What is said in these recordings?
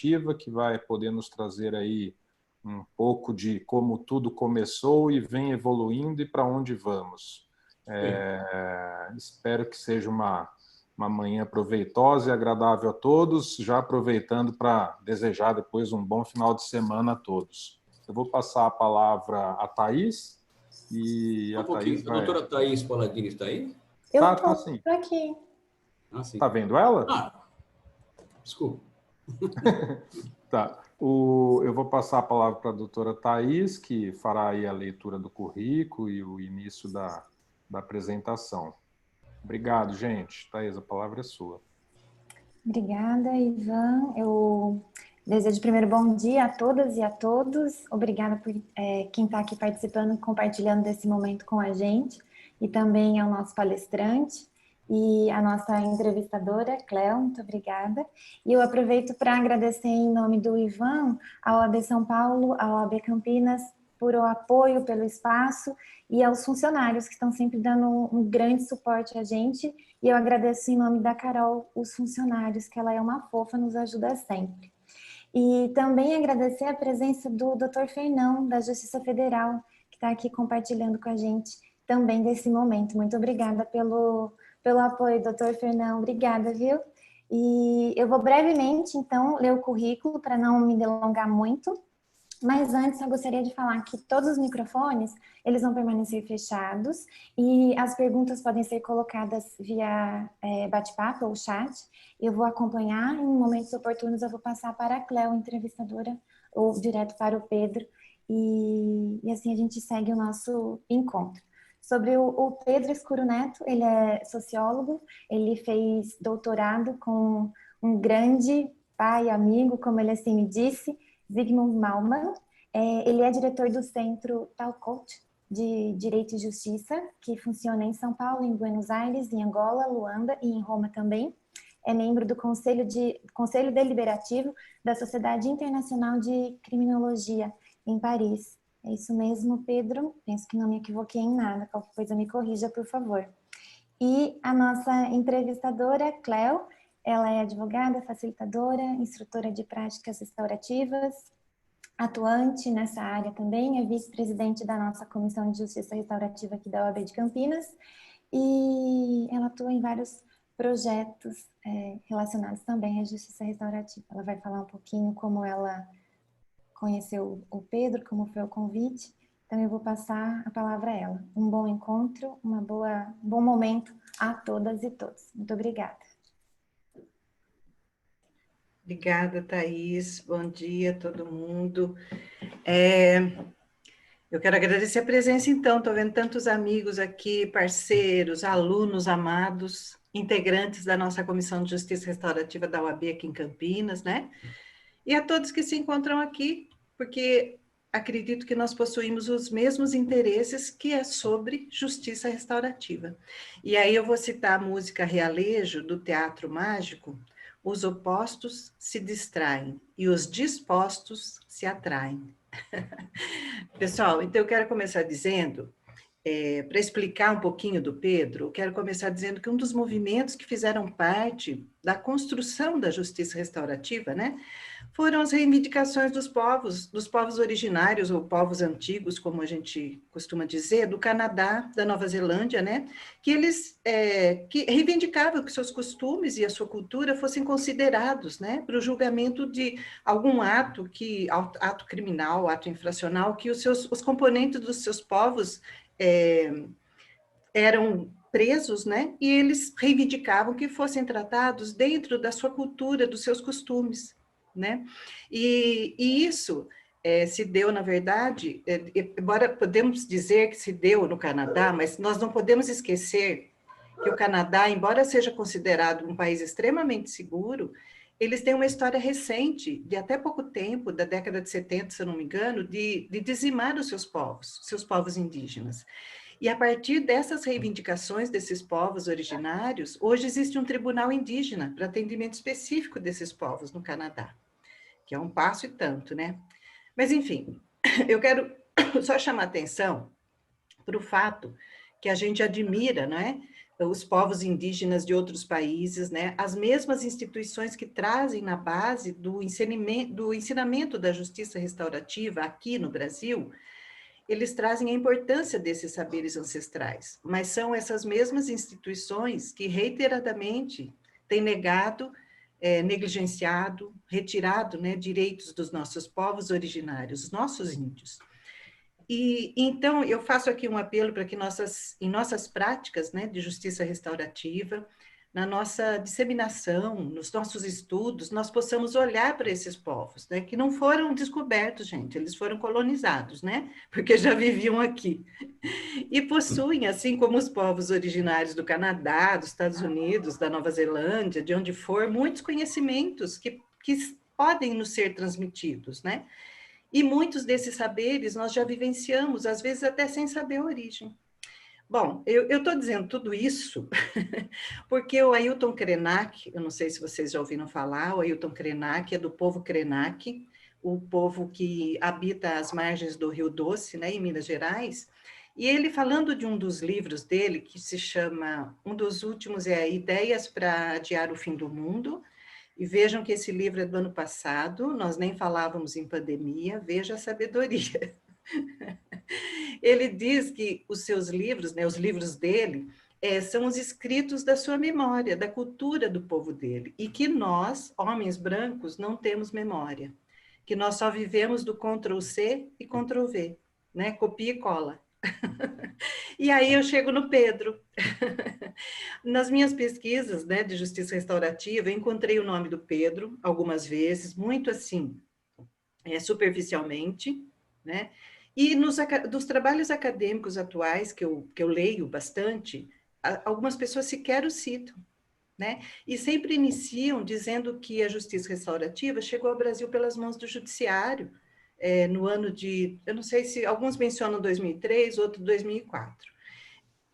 Restaurativa, que vai poder nos trazer aí um pouco de como tudo começou e vem evoluindo e para onde vamos. Espero que seja uma manhã proveitosa e agradável a todos, já aproveitando para desejar depois um bom final de semana a todos. Eu vou passar a palavra a Thaís, e a Thaís vai... A doutora Thaís Paladini está aí? Eu Tá estou sim. aqui. Ah, sim. Tá vendo ela? Desculpa. Tá. Eu vou passar a palavra para a doutora Thaís, que fará aí a leitura do currículo e o início da apresentação. Obrigado, gente. Thaís, a palavra é sua. Obrigada, Ivan. Eu desejo primeiro bom dia a todas e a todos. Obrigada por quem está aqui participando e compartilhando desse momento com a gente. E também ao nosso palestrante e a nossa entrevistadora, Cléo, muito obrigada. E eu aproveito para agradecer em nome do Ivan, à OAB São Paulo, à OAB Campinas, por o apoio, pelo espaço, e aos funcionários que estão sempre dando um grande suporte a gente. E eu agradeço em nome da Carol, os funcionários, que ela é uma fofa, nos ajuda sempre. E também agradecer a presença do Dr. Fernão, da Justiça Federal, que está aqui compartilhando com a gente também desse momento. Muito obrigada pelo apoio, Dr. Fernão. Obrigada, viu? E eu vou brevemente, então, ler o currículo para não me delongar muito. Mas antes, eu gostaria de falar que todos os microfones, eles vão permanecer fechados e as perguntas podem ser colocadas via bate-papo ou chat. Eu vou acompanhar, em momentos oportunos eu vou passar para a Cléo, entrevistadora, ou direto para o Pedro, e assim a gente segue o nosso encontro. Sobre o Pedro Escuro Neto, ele é sociólogo, ele fez doutorado com um grande pai, amigo, como ele assim me disse, Zygmunt Bauman. Ele é diretor do Centro Talcott de Direito e Justiça, que funciona em São Paulo, em Buenos Aires, em Angola, Luanda e em Roma também. É membro do Conselho Deliberativo da Sociedade Internacional de Criminologia, em Paris. É isso mesmo, Pedro? Penso que não me equivoquei em nada. Qualquer coisa me corrija, por favor. E a nossa entrevistadora, Cléo, ela é advogada, facilitadora, instrutora de práticas restaurativas, atuante nessa área também, é vice-presidente da nossa Comissão de Justiça Restaurativa aqui da OAB de Campinas, e ela atua em vários projetos relacionados também à justiça restaurativa. Ela vai falar um pouquinho como ela conheceu o Pedro, como foi o convite, então eu vou passar a palavra a ela. Um bom encontro, um bom momento a todas e todos. Muito obrigada. Obrigada, Thaís. Bom dia a todo mundo. Eu quero agradecer a presença, então. Estou vendo tantos amigos aqui, parceiros, alunos amados, integrantes da nossa Comissão de Justiça Restaurativa da UAB aqui em Campinas, né? E a todos que se encontram aqui, porque acredito que nós possuímos os mesmos interesses, que é sobre justiça restaurativa. E aí eu vou citar a música Realejo, do Teatro Mágico: os opostos se distraem e os dispostos se atraem. Pessoal, então eu quero começar dizendo, para explicar um pouquinho do Pedro, eu quero começar dizendo que um dos movimentos que fizeram parte da construção da justiça restaurativa, né, foram as reivindicações dos povos originários, ou povos antigos, como a gente costuma dizer, do Canadá, da Nova Zelândia, né, que eles que reivindicavam que seus costumes e a sua cultura fossem considerados, né, para o julgamento de algum ato criminal, ato infracional, que os componentes dos seus povos eram presos, né, e eles reivindicavam que fossem tratados dentro da sua cultura, dos seus costumes, né, e isso se deu, na verdade, embora podemos dizer que se deu no Canadá, mas nós não podemos esquecer que o Canadá, embora seja considerado um país extremamente seguro, eles têm uma história recente, de até pouco tempo, da década de 70, se eu não me engano, de dizimar os seus povos indígenas. E a partir dessas reivindicações desses povos originários, hoje existe um tribunal indígena para atendimento específico desses povos no Canadá, que é um passo e tanto, né? Mas, enfim, eu quero só chamar atenção para o fato que a gente admira, não é? os povos indígenas de outros países, né? As mesmas instituições que trazem na base do ensinamento da justiça restaurativa aqui no Brasil, eles trazem a importância desses saberes ancestrais, mas são essas mesmas instituições que reiteradamente têm negado, negligenciado, retirado, né, direitos dos nossos povos originários, os nossos índios. E então eu faço aqui um apelo para que em nossas práticas, né, de justiça restaurativa, na nossa disseminação, nos nossos estudos, nós possamos olhar para esses povos, né, que não foram descobertos, gente, eles foram colonizados, né, porque já viviam aqui. E possuem, assim como os povos originários do Canadá, dos Estados Unidos, da Nova Zelândia, de onde for, muitos conhecimentos que podem nos ser transmitidos, né? E muitos desses saberes nós já vivenciamos, às vezes até sem saber a origem. Bom, eu estou dizendo tudo isso porque o Ailton Krenak, eu não sei se vocês já ouviram falar, o Ailton Krenak é do povo Krenak, o povo que habita as margens do Rio Doce, né, em Minas Gerais, e ele falando de um dos livros dele, que se chama, um dos últimos é Ideias para Adiar o Fim do Mundo, e vejam que esse livro é do ano passado, nós nem falávamos em pandemia, veja a sabedoria. Ele diz que os seus livros, né, os livros dele, são os escritos da sua memória, da cultura do povo dele, e que nós, homens brancos, não temos memória, que nós só vivemos do Ctrl+C e Ctrl+V, né, copia e cola. E aí eu chego no Pedro. Nas minhas pesquisas, né, de justiça restaurativa, eu encontrei o nome do Pedro algumas vezes, muito assim, superficialmente, né? E dos trabalhos acadêmicos atuais, que eu leio bastante, algumas pessoas sequer o citam, né? E sempre iniciam dizendo que a justiça restaurativa chegou ao Brasil pelas mãos do judiciário, no ano de, eu não sei se, alguns mencionam 2003, outros 2004.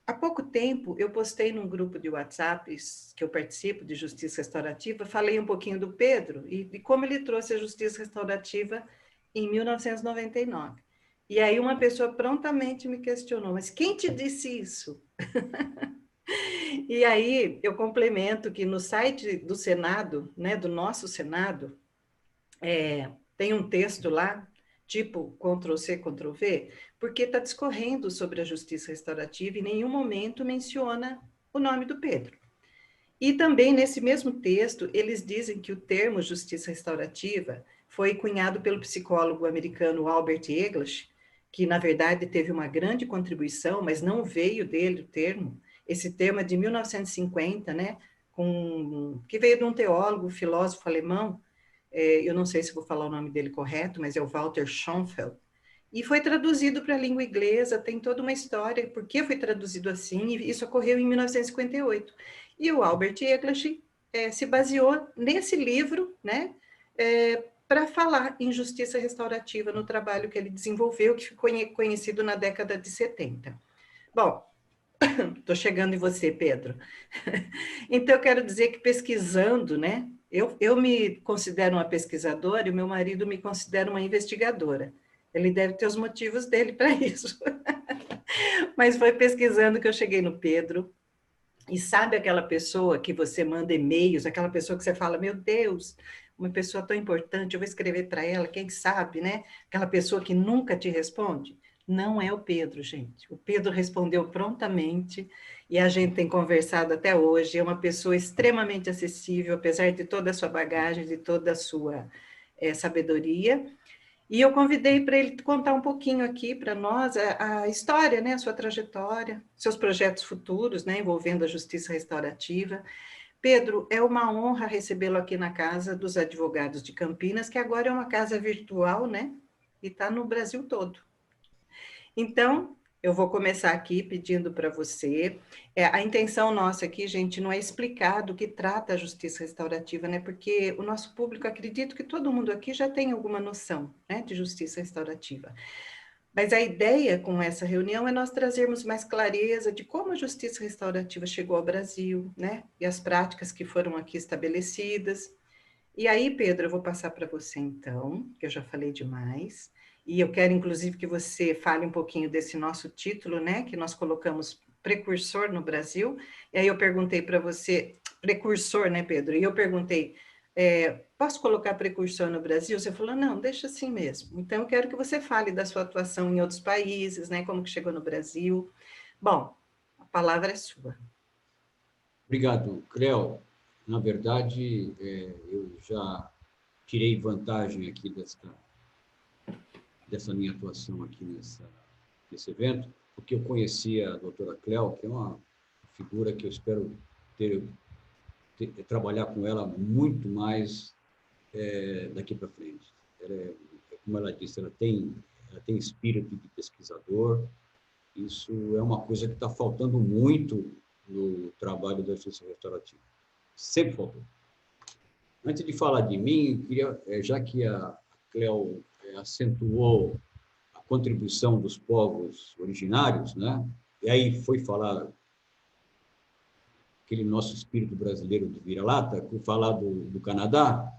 Há pouco tempo, eu postei num grupo de WhatsApp que eu participo, de justiça restaurativa, falei um pouquinho do Pedro e como ele trouxe a justiça restaurativa em 1999. E aí uma pessoa prontamente me questionou, mas quem te disse isso? E aí eu complemento que no site do Senado, né, do nosso Senado, tem um texto lá, tipo Ctrl+C, Ctrl+V, porque está discorrendo sobre a justiça restaurativa e em nenhum momento menciona o nome do Pedro. E também nesse mesmo texto, eles dizem que o termo justiça restaurativa foi cunhado pelo psicólogo americano Albert Eglash, que na verdade teve uma grande contribuição, mas não veio dele o termo. Esse termo é de 1950, né, que veio de um teólogo, filósofo alemão, eu não sei se vou falar o nome dele correto, mas é o Walter Schonfeld, e foi traduzido para a língua inglesa, tem toda uma história, por que foi traduzido assim, e isso ocorreu em 1958. E o Albert Eglash se baseou nesse livro, né, para falar em justiça restaurativa no trabalho que ele desenvolveu, que ficou conhecido na década de 70. Bom, estou chegando em você, Pedro. Então, eu quero dizer que pesquisando, né, eu me considero uma pesquisadora e o meu marido me considera uma investigadora. Ele deve ter os motivos dele para isso. Mas foi pesquisando que eu cheguei no Pedro. E sabe aquela pessoa que você manda e-mails, aquela pessoa que você fala, meu Deus, uma pessoa tão importante, eu vou escrever para ela, quem sabe, né? Aquela pessoa que nunca te responde. Não é o Pedro, gente. O Pedro respondeu prontamente e a gente tem conversado até hoje. É uma pessoa extremamente acessível, apesar de toda a sua bagagem, de toda a sua sabedoria. E eu convidei para ele contar um pouquinho aqui para nós a história, né, a sua trajetória, seus projetos futuros, né, envolvendo a justiça restaurativa. Pedro, é uma honra recebê-lo aqui na Casa dos Advogados de Campinas, que agora é uma casa virtual, né, e está no Brasil todo. Então, eu vou começar aqui pedindo para você, a intenção nossa aqui, gente, não é explicar do que trata a justiça restaurativa, né, porque o nosso público, acredito que todo mundo aqui já tem alguma noção, né, de justiça restaurativa. Mas a ideia com essa reunião é nós trazermos mais clareza de como a justiça restaurativa chegou ao Brasil, né, e as práticas que foram aqui estabelecidas. E aí, Pedro, eu vou passar para você então, que eu já falei demais. E eu quero, inclusive, que você fale um pouquinho desse nosso título, né, que nós colocamos precursor no Brasil. E aí eu perguntei para você, precursor, né, Pedro? E eu perguntei, posso colocar precursor no Brasil? Você falou, não, deixa assim mesmo. Então, eu quero que você fale da sua atuação em outros países, né, como que chegou no Brasil. Bom, a palavra é sua. Obrigado, Cleo. Na verdade, eu já tirei vantagem aqui dessa minha atuação aqui nesse evento, porque eu conhecia a doutora Cleo, que é uma figura que eu espero trabalhar com ela muito mais daqui para frente. Como ela disse, ela tem espírito de pesquisador. Isso é uma coisa que está faltando muito no trabalho da justiça restaurativa. Sempre faltou. Antes de falar de mim, eu queria, já que a Cleo acentuou a contribuição dos povos originários, né? E aí foi falar aquele nosso espírito brasileiro de vira-lata, falar do Canadá,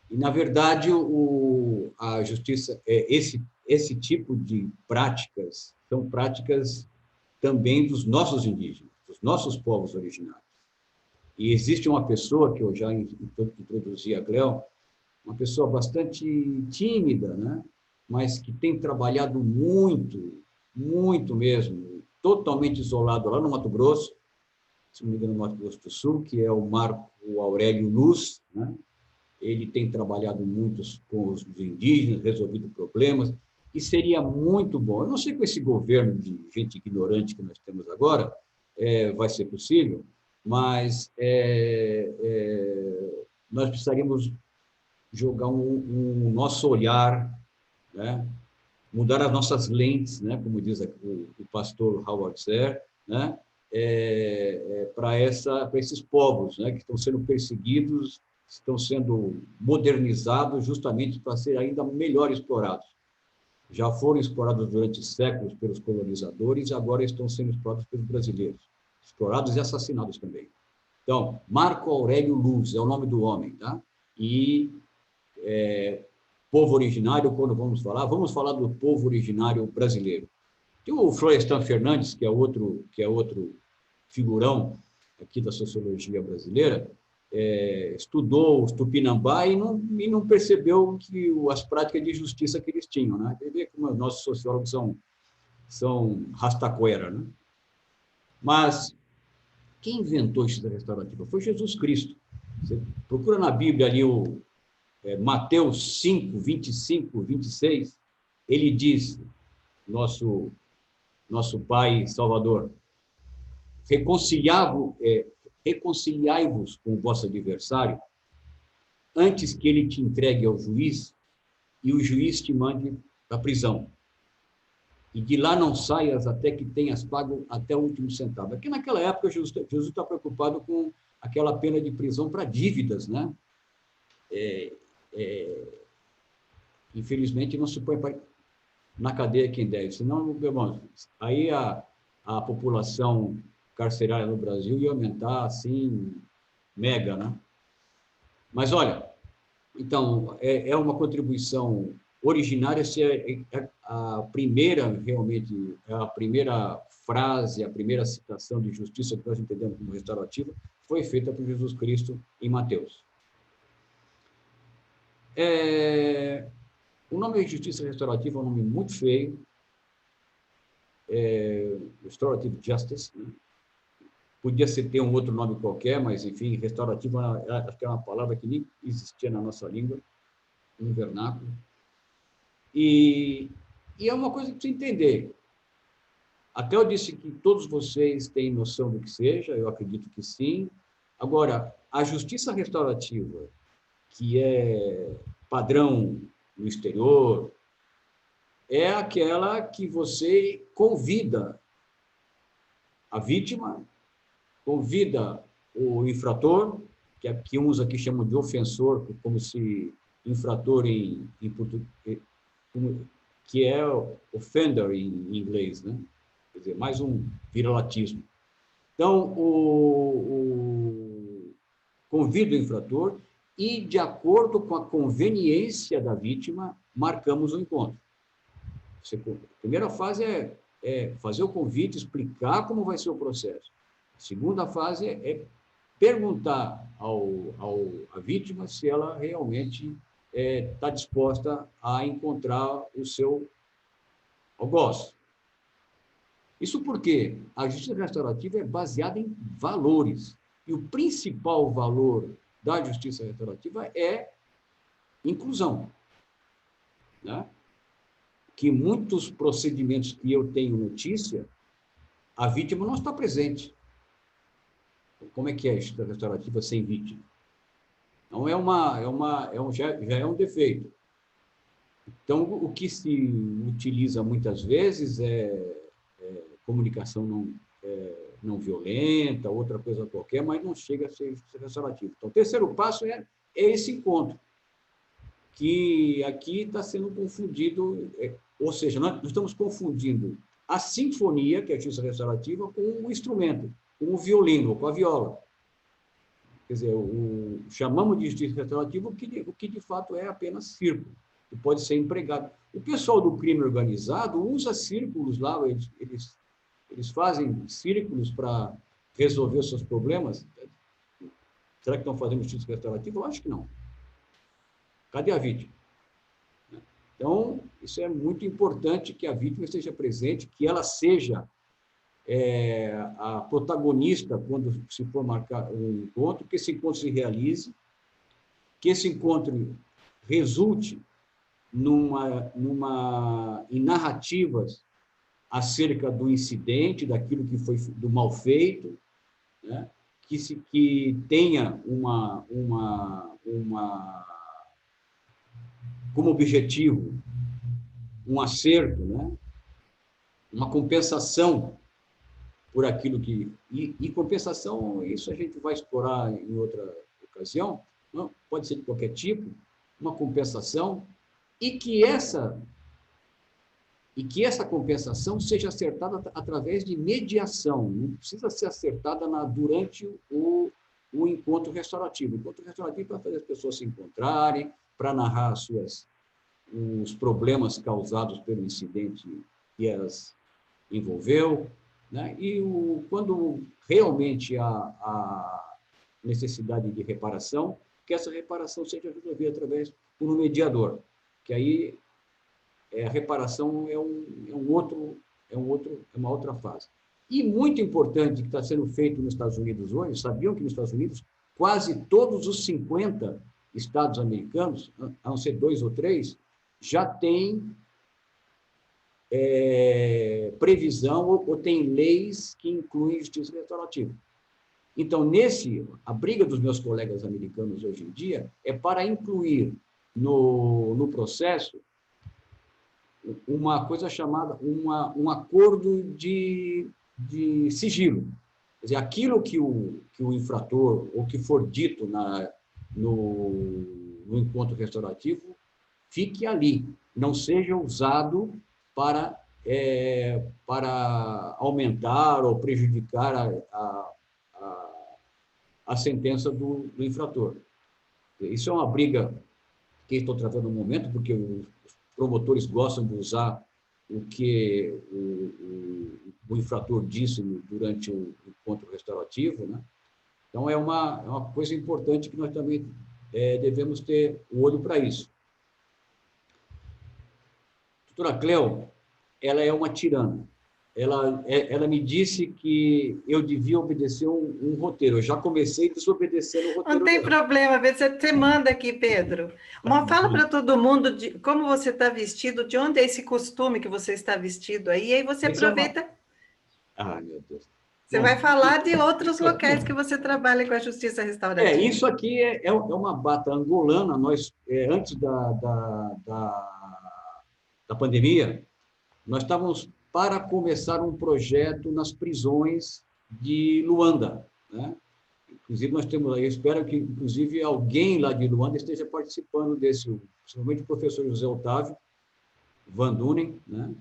e, na verdade, a justiça, esse tipo de práticas são práticas também dos nossos indígenas, dos nossos povos originários. E existe uma pessoa, que eu já introduzi a Cleo, uma pessoa bastante tímida, né? Mas que tem trabalhado muito, muito mesmo, totalmente isolado lá no Mato Grosso, se não me engano, no Mato Grosso do Sul, que é o Marco Aurélio Luz, né? Ele tem trabalhado muito com os indígenas, resolvido problemas, e seria muito bom. Eu não sei com esse governo de gente ignorante que nós temos agora, vai ser possível, mas nós precisaríamos jogar um nosso olhar, né? Mudar as nossas lentes, né? Como diz o pastor Howard Zer, né? Para esses povos, né? Que estão sendo perseguidos, estão sendo modernizados justamente para serem ainda melhor explorados. Já foram explorados durante séculos pelos colonizadores e agora estão sendo explorados pelos brasileiros. Explorados e assassinados também. Então, Marco Aurélio Luz é o nome do homem, tá? E povo originário, quando vamos falar do povo originário brasileiro. Tem o Florestan Fernandes, que é outro figurão aqui da sociologia brasileira, estudou os Tupinambá e não percebeu que as práticas de justiça que eles tinham, né? Você vê como os nossos sociólogos são rastaquera, né? Mas quem inventou a justiça restaurativa foi Jesus Cristo. Você procura na Bíblia ali Mateus 5, 25, 26, ele diz, nosso Pai Salvador, reconciliai-vos com o vosso adversário antes que ele te entregue ao juiz e o juiz te mande para a prisão. E de lá não saias até que tenhas pago até o último centavo. Aqui naquela época, Jesus está preocupado com aquela pena de prisão para dívidas, né? Infelizmente, não se põe na cadeia quem deve. Senão, meu irmão, aí a população carcerária no Brasil ia aumentar, assim, mega, né? Mas, olha, então, é uma contribuição originária, se a primeira, realmente, a primeira frase, a primeira citação de justiça que nós entendemos como restaurativa foi feita por Jesus Cristo em Mateus. O nome de justiça restaurativa é um nome muito feio, Restorative Justice, né? Podia ter um outro nome qualquer, mas, enfim, restaurativa, acho que é uma palavra que nem existia na nossa língua, no vernáculo. E é uma coisa que precisa entender. Até eu disse que todos vocês têm noção do que seja, eu acredito que sim. Agora, a justiça restaurativa, que é padrão no exterior, é aquela que você convida a vítima, convida o infrator, que uns aqui chamam de ofensor, como se infrator em português, que é offender em inglês, né? Quer dizer, mais um viralatismo. Então, convida o infrator e, de acordo com a conveniência da vítima, marcamos o encontro. A primeira fase é é fazer o convite, explicar como vai ser o processo. A segunda fase é perguntar à vítima se ela realmente está disposta a encontrar o seu algoz. Isso porque a justiça restaurativa é baseada em valores. E o principal valor da justiça restaurativa é inclusão. Né? Que muitos procedimentos que eu tenho notícia, a vítima não está presente. Como é que é a justiça restaurativa sem vítima? Então, já é um defeito. Então, o que se utiliza muitas vezes é comunicação não violenta, outra coisa qualquer, mas não chega a ser justiça restaurativa. Então, o terceiro passo é esse encontro, que aqui está sendo confundido, ou seja, nós estamos confundindo a sinfonia, que é a justiça restaurativa, com o instrumento, com o violino, com a viola. Quer dizer, chamamos de justiça restaurativa o que de fato é apenas circo, que pode ser empregado. O pessoal do crime organizado usa círculos lá, eles fazem círculos para resolver os seus problemas. Será que estão fazendo justiça restaurativa? Eu acho que não. Cadê a vítima? Então, isso é muito importante, que a vítima esteja presente, que ela seja a protagonista quando se for marcar um encontro, que esse encontro se realize, que esse encontro resulte em narrativas acerca do incidente, daquilo que foi do mal feito, né? que tenha como objetivo um acerto, né? Uma compensação por aquilo que... E compensação, isso a gente vai explorar em outra ocasião, não? Pode ser de qualquer tipo, uma compensação, e que essa compensação seja acertada através de mediação, não precisa ser acertada durante o encontro restaurativo. O encontro restaurativo é para fazer as pessoas se encontrarem, para narrar os problemas causados pelo incidente que as envolveu, né? E quando realmente há necessidade de reparação, que essa reparação seja resolvida através por um mediador, que aí a reparação é uma outra fase. E muito importante que está sendo feito nos Estados Unidos hoje, sabiam que nos Estados Unidos quase todos os 50 estados americanos, a não ser 2 ou 3, já têm previsão ou tem leis que incluem justiça restaurativa. Então, a briga dos meus colegas americanos hoje em dia é para incluir no processo uma coisa chamada um acordo de sigilo. Quer dizer, aquilo que o infrator, ou que for dito no encontro restaurativo, fique ali, não seja usado para aumentar ou prejudicar a sentença do infrator. Isso é uma briga que estou tratando no momento, porque os promotores gostam de usar o que o infrator disse durante o encontro restaurativo, né? Então, é uma coisa importante que nós também devemos ter o olho para isso. A doutora Cleo, ela é uma tirana. Ela me disse que eu devia obedecer um roteiro. Eu já comecei desobedecendo o roteiro. Não tem problema, você manda aqui, Pedro. Fala para todo mundo como você está vestido, de onde é esse costume que você está vestido aí, e aí você aproveita. Ah, meu Deus. Você vai falar de outros locais que você trabalha com a justiça restaurativa. Isso aqui é uma bata angolana. Nós, antes da pandemia, nós estávamos para começar um projeto nas prisões de Luanda, né? Inclusive, nós temos aí, eu espero que, inclusive, alguém lá de Luanda esteja participando desse, principalmente o professor José Otávio Van Dunen, né?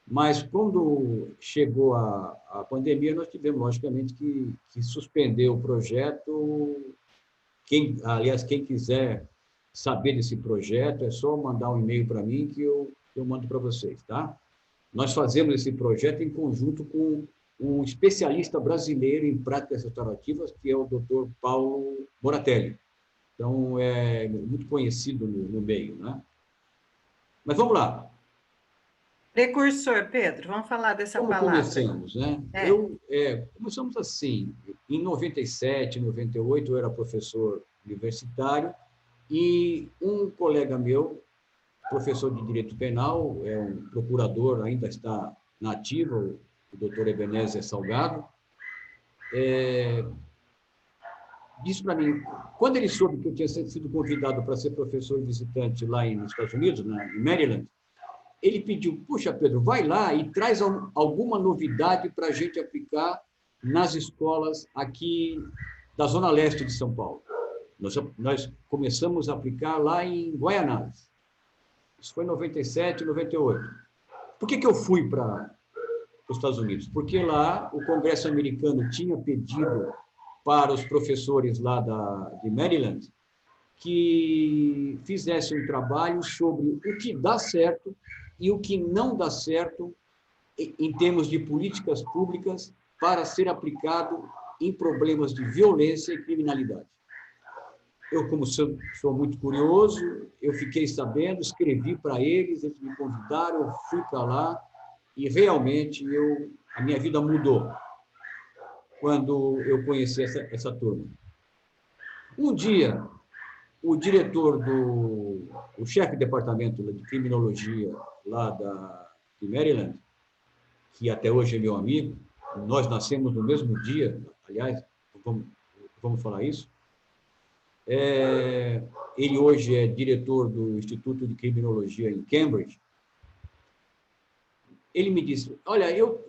Mas, quando chegou a pandemia, nós tivemos, logicamente, que suspender o projeto. Aliás, quem quiser saber desse projeto, é só mandar um e-mail para mim que eu mando para vocês, tá? nós fazemos esse projeto em conjunto com um especialista brasileiro em práticas restaurativas, que é o Dr. Paulo Moratelli. Então, é muito conhecido no meio, né? Mas vamos lá. Precursor, Pedro, vamos falar dessa Como palavra. começamos, né? Começamos assim, em 97, 98, eu era professor universitário e um colega meu, professor de Direito Penal, é um procurador, ainda está na ativa, o doutor Ebenezer Salgado, disse para mim, quando ele soube que eu tinha sido convidado para ser professor visitante lá nos Estados Unidos, em Maryland, ele pediu, puxa, Pedro, vai lá e traz alguma novidade para a gente aplicar nas escolas aqui da Zona Leste de São Paulo. Nós começamos a aplicar lá em Guaianazes. Isso foi em 97, 98. Por que eu fui para os Estados Unidos? Porque lá o Congresso americano tinha pedido para os professores lá de Maryland que fizessem um trabalho sobre o que dá certo e o que não dá certo em termos de políticas públicas para ser aplicado em problemas de violência e criminalidade. Eu, como sou muito curioso, eu fiquei sabendo, escrevi para eles me convidaram, eu fui para lá e realmente a minha vida mudou quando eu conheci essa turma. Um dia, o diretor o chefe de departamento de criminologia lá de Maryland, que até hoje é meu amigo, nós nascemos no mesmo dia, aliás, vamos falar isso, ele hoje é diretor do Instituto de Criminologia em Cambridge. Ele me disse, olha, eu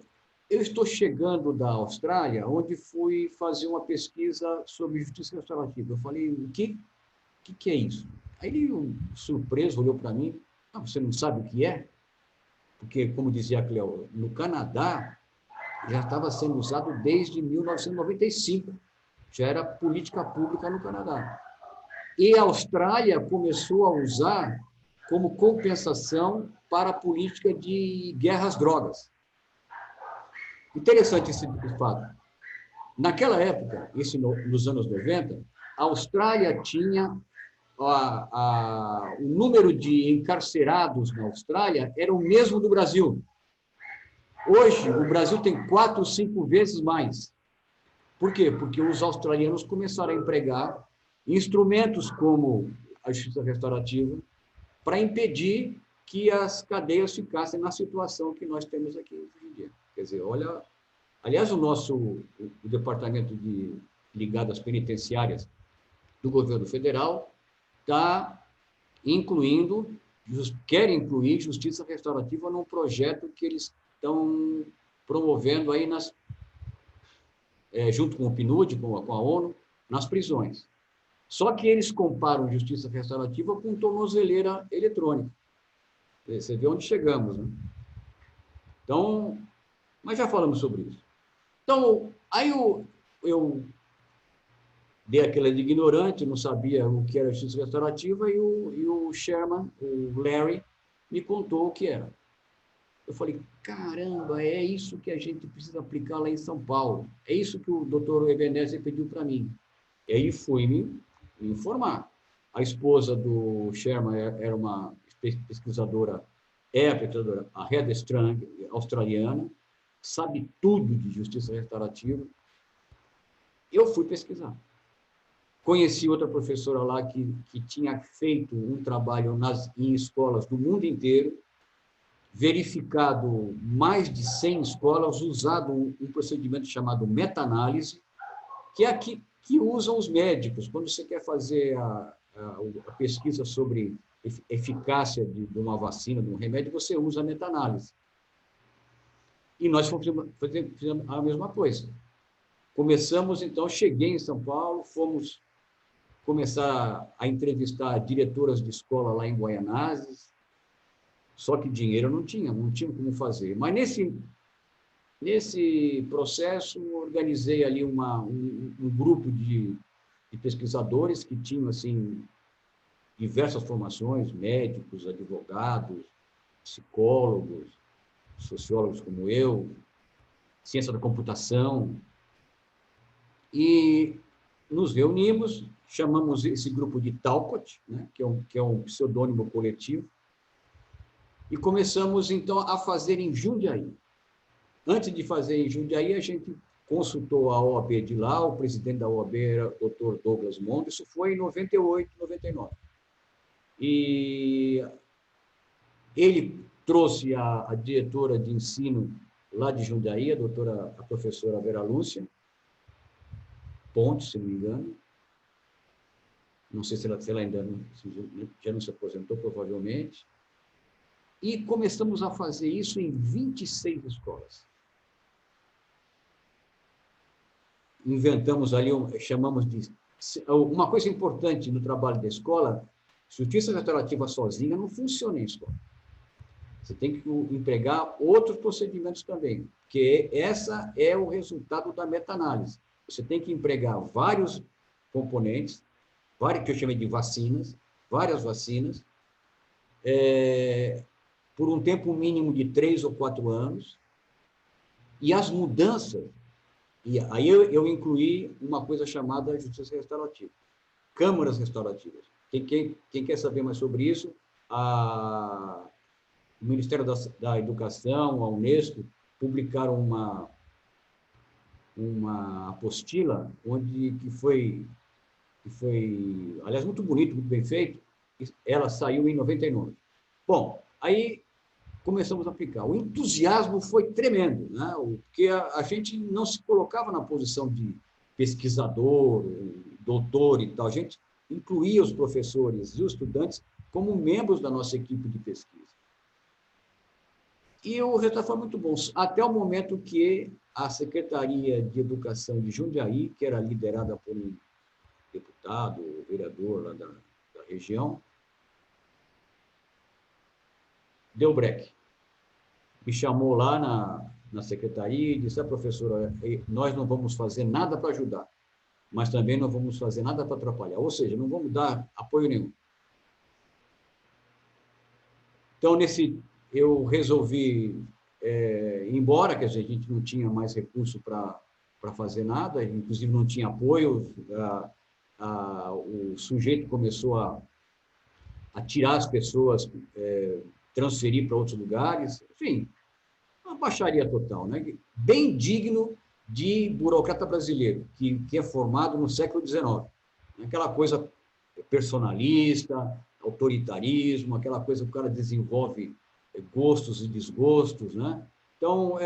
estou chegando da Austrália, onde fui fazer uma pesquisa sobre justiça restaurativa. Eu falei, o que é isso? Aí ele, surpreso, olhou para mim, você não sabe o que é? Porque, como dizia a Cleo, no Canadá já estava sendo usado desde 1995, já era política pública no Canadá. E a Austrália começou a usar como compensação para a política de guerra às drogas. Interessante esse fato. Naquela época, isso nos anos 90, a Austrália tinha o número de encarcerados na Austrália era o mesmo do Brasil. Hoje, o Brasil tem 4 ou 5 vezes mais. Por quê? Porque os australianos começaram a empregar instrumentos como a justiça restaurativa para impedir que as cadeias ficassem na situação que nós temos aqui hoje em dia. Quer dizer, olha... Aliás, o departamento ligado às penitenciárias do governo federal está quer incluir justiça restaurativa num projeto que eles estão promovendo aí junto com o PNUD, com a ONU, nas prisões. Só que eles comparam justiça restaurativa com tornozeleira eletrônica. Você vê onde chegamos, né? Então, mas já falamos sobre isso. Então, aí eu dei aquela de ignorante, não sabia o que era justiça restaurativa, e o Sherman, o Larry, me contou o que era. Eu falei, caramba, é isso que a gente precisa aplicar lá em São Paulo. É isso que o doutor Ebenezer pediu para mim. E aí fui me informar. A esposa do Sherman era uma pesquisadora, a Heather Strang, australiana, sabe tudo de justiça restaurativa. Eu fui pesquisar. Conheci outra professora lá que tinha feito um trabalho em escolas do mundo inteiro, verificado mais de 100 escolas, usado um procedimento chamado meta-análise, que é aqui que usam os médicos. Quando você quer fazer a pesquisa sobre eficácia de uma vacina, de um remédio, você usa a meta-análise. E nós fizemos a mesma coisa. Começamos, então, cheguei em São Paulo, fomos começar a entrevistar diretoras de escola lá em Guaianazes, só que dinheiro não tinha como fazer. Mas nesse processo, organizei ali um grupo de pesquisadores que tinham, assim, diversas formações, médicos, advogados, psicólogos, sociólogos como eu, ciência da computação, e nos reunimos, chamamos esse grupo de Talcott, né, que é um pseudônimo coletivo, e começamos, então, a fazer em Jundiaí. Antes de fazer em Jundiaí, a gente consultou a OAB de lá, o presidente da OAB era o Dr. Douglas Mondo, isso foi em 98, 99. E ele trouxe a diretora de ensino lá de Jundiaí, a professora Vera Lúcia Pontes, se não me engano. Não sei se ela ainda já não se aposentou, provavelmente. E começamos a fazer isso em 26 escolas. Inventamos ali, chamamos de... Uma coisa importante no trabalho da escola, justiça restaurativa sozinha não funciona em escola. Você tem que empregar outros procedimentos também, porque essa é o resultado da meta-análise. Você tem que empregar vários componentes, que eu chamei de vacinas, várias vacinas, por um tempo mínimo de 3 ou 4 anos, e as mudanças, e aí eu incluí uma coisa chamada justiça restaurativa, câmaras restaurativas. Quem quer saber mais sobre isso, o Ministério da Educação, a Unesco, publicaram uma apostila que foi, aliás, muito bonito, muito bem feito. Ela saiu em 99. Bom, aí começamos a aplicar. O entusiasmo foi tremendo, né? Porque a gente não se colocava na posição de pesquisador, doutor e tal. A gente incluía os professores e os estudantes como membros da nossa equipe de pesquisa. E o resultado foi muito bom, até o momento que a Secretaria de Educação de Jundiaí, que era liderada por um deputado, vereador lá da região, deu breque. Me chamou lá na secretaria e disse: professora, nós não vamos fazer nada para ajudar, mas também não vamos fazer nada para atrapalhar, ou seja, não vamos dar apoio nenhum. Então, eu resolvi ir embora, quer dizer, a gente não tinha mais recurso para fazer nada, inclusive não tinha apoio, o sujeito começou a tirar as pessoas, transferir para outros lugares, enfim, uma baixaria total, né? Bem digno de burocrata brasileiro, que é formado no século XIX. Aquela coisa personalista, autoritarismo, aquela coisa que o cara desenvolve gostos e desgostos, né? Então,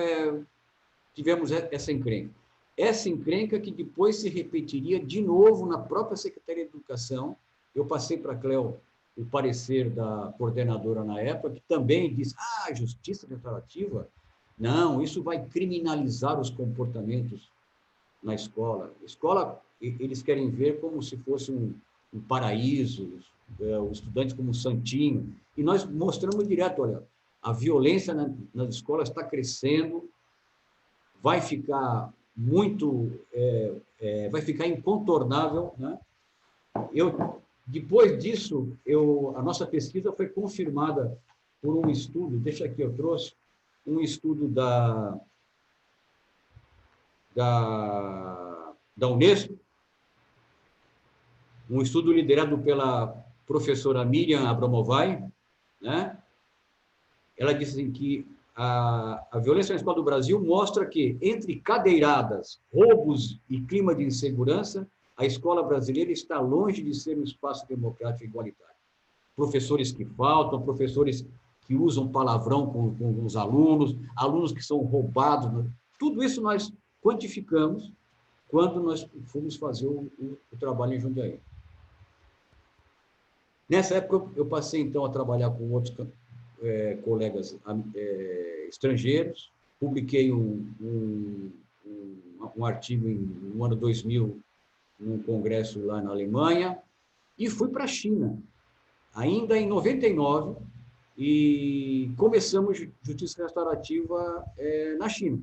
tivemos essa encrenca. Essa encrenca que depois se repetiria de novo na própria Secretaria de Educação. Eu passei para a Cléo o parecer da coordenadora na época, que também disse: justiça restaurativa? Não, isso vai criminalizar os comportamentos na escola. Escola, eles querem ver como se fosse um paraíso, os estudantes como um santinho. E nós mostramos direto, olha, a violência nas escolas está crescendo, vai ficar vai ficar incontornável, né? Depois disso, a nossa pesquisa foi confirmada por um estudo, deixa aqui, eu trouxe, um estudo da Unesco, um estudo liderado pela professora Miriam Abramovay, né? Ela disse assim, que a violência na escola do Brasil mostra que, entre cadeiradas, roubos e clima de insegurança, a escola brasileira está longe de ser um espaço democrático e igualitário. Professores que faltam, professores que usam palavrão com os alunos que são roubados. Tudo isso nós quantificamos quando nós fomos fazer o trabalho em Jundiaí. Nessa época, eu passei, então, a trabalhar com outros colegas estrangeiros, publiquei um artigo no ano 2000, num congresso lá na Alemanha, e fui para a China, ainda em 99, e começamos justiça restaurativa na China,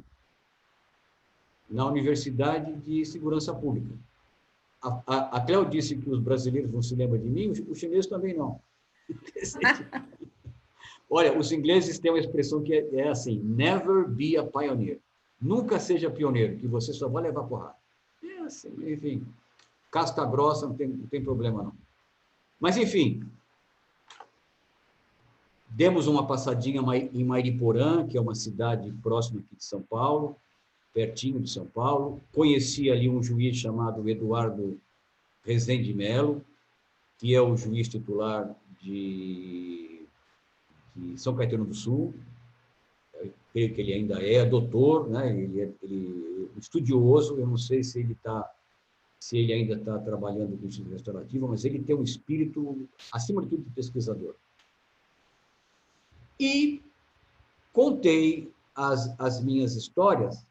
na Universidade de Segurança Pública. A Cléo disse que os brasileiros não se lembram de mim, os chineses também não. Olha, os ingleses têm uma expressão que é assim, never be a pioneer. Nunca seja pioneiro, que você só vai levar porrada. É assim, enfim, casca grossa, não tem problema não. Mas, enfim, demos uma passadinha em Mariporã, que é uma cidade próxima aqui de São Paulo, pertinho de São Paulo. Conheci ali um juiz chamado Eduardo Rezende Melo, que é o juiz titular de São Caetano do Sul. Eu creio que ele ainda é doutor, né? Ele é estudioso. Eu não sei se ele ainda está trabalhando com justiça restaurativa, mas ele tem um espírito, acima de tudo, de pesquisador. E contei as minhas histórias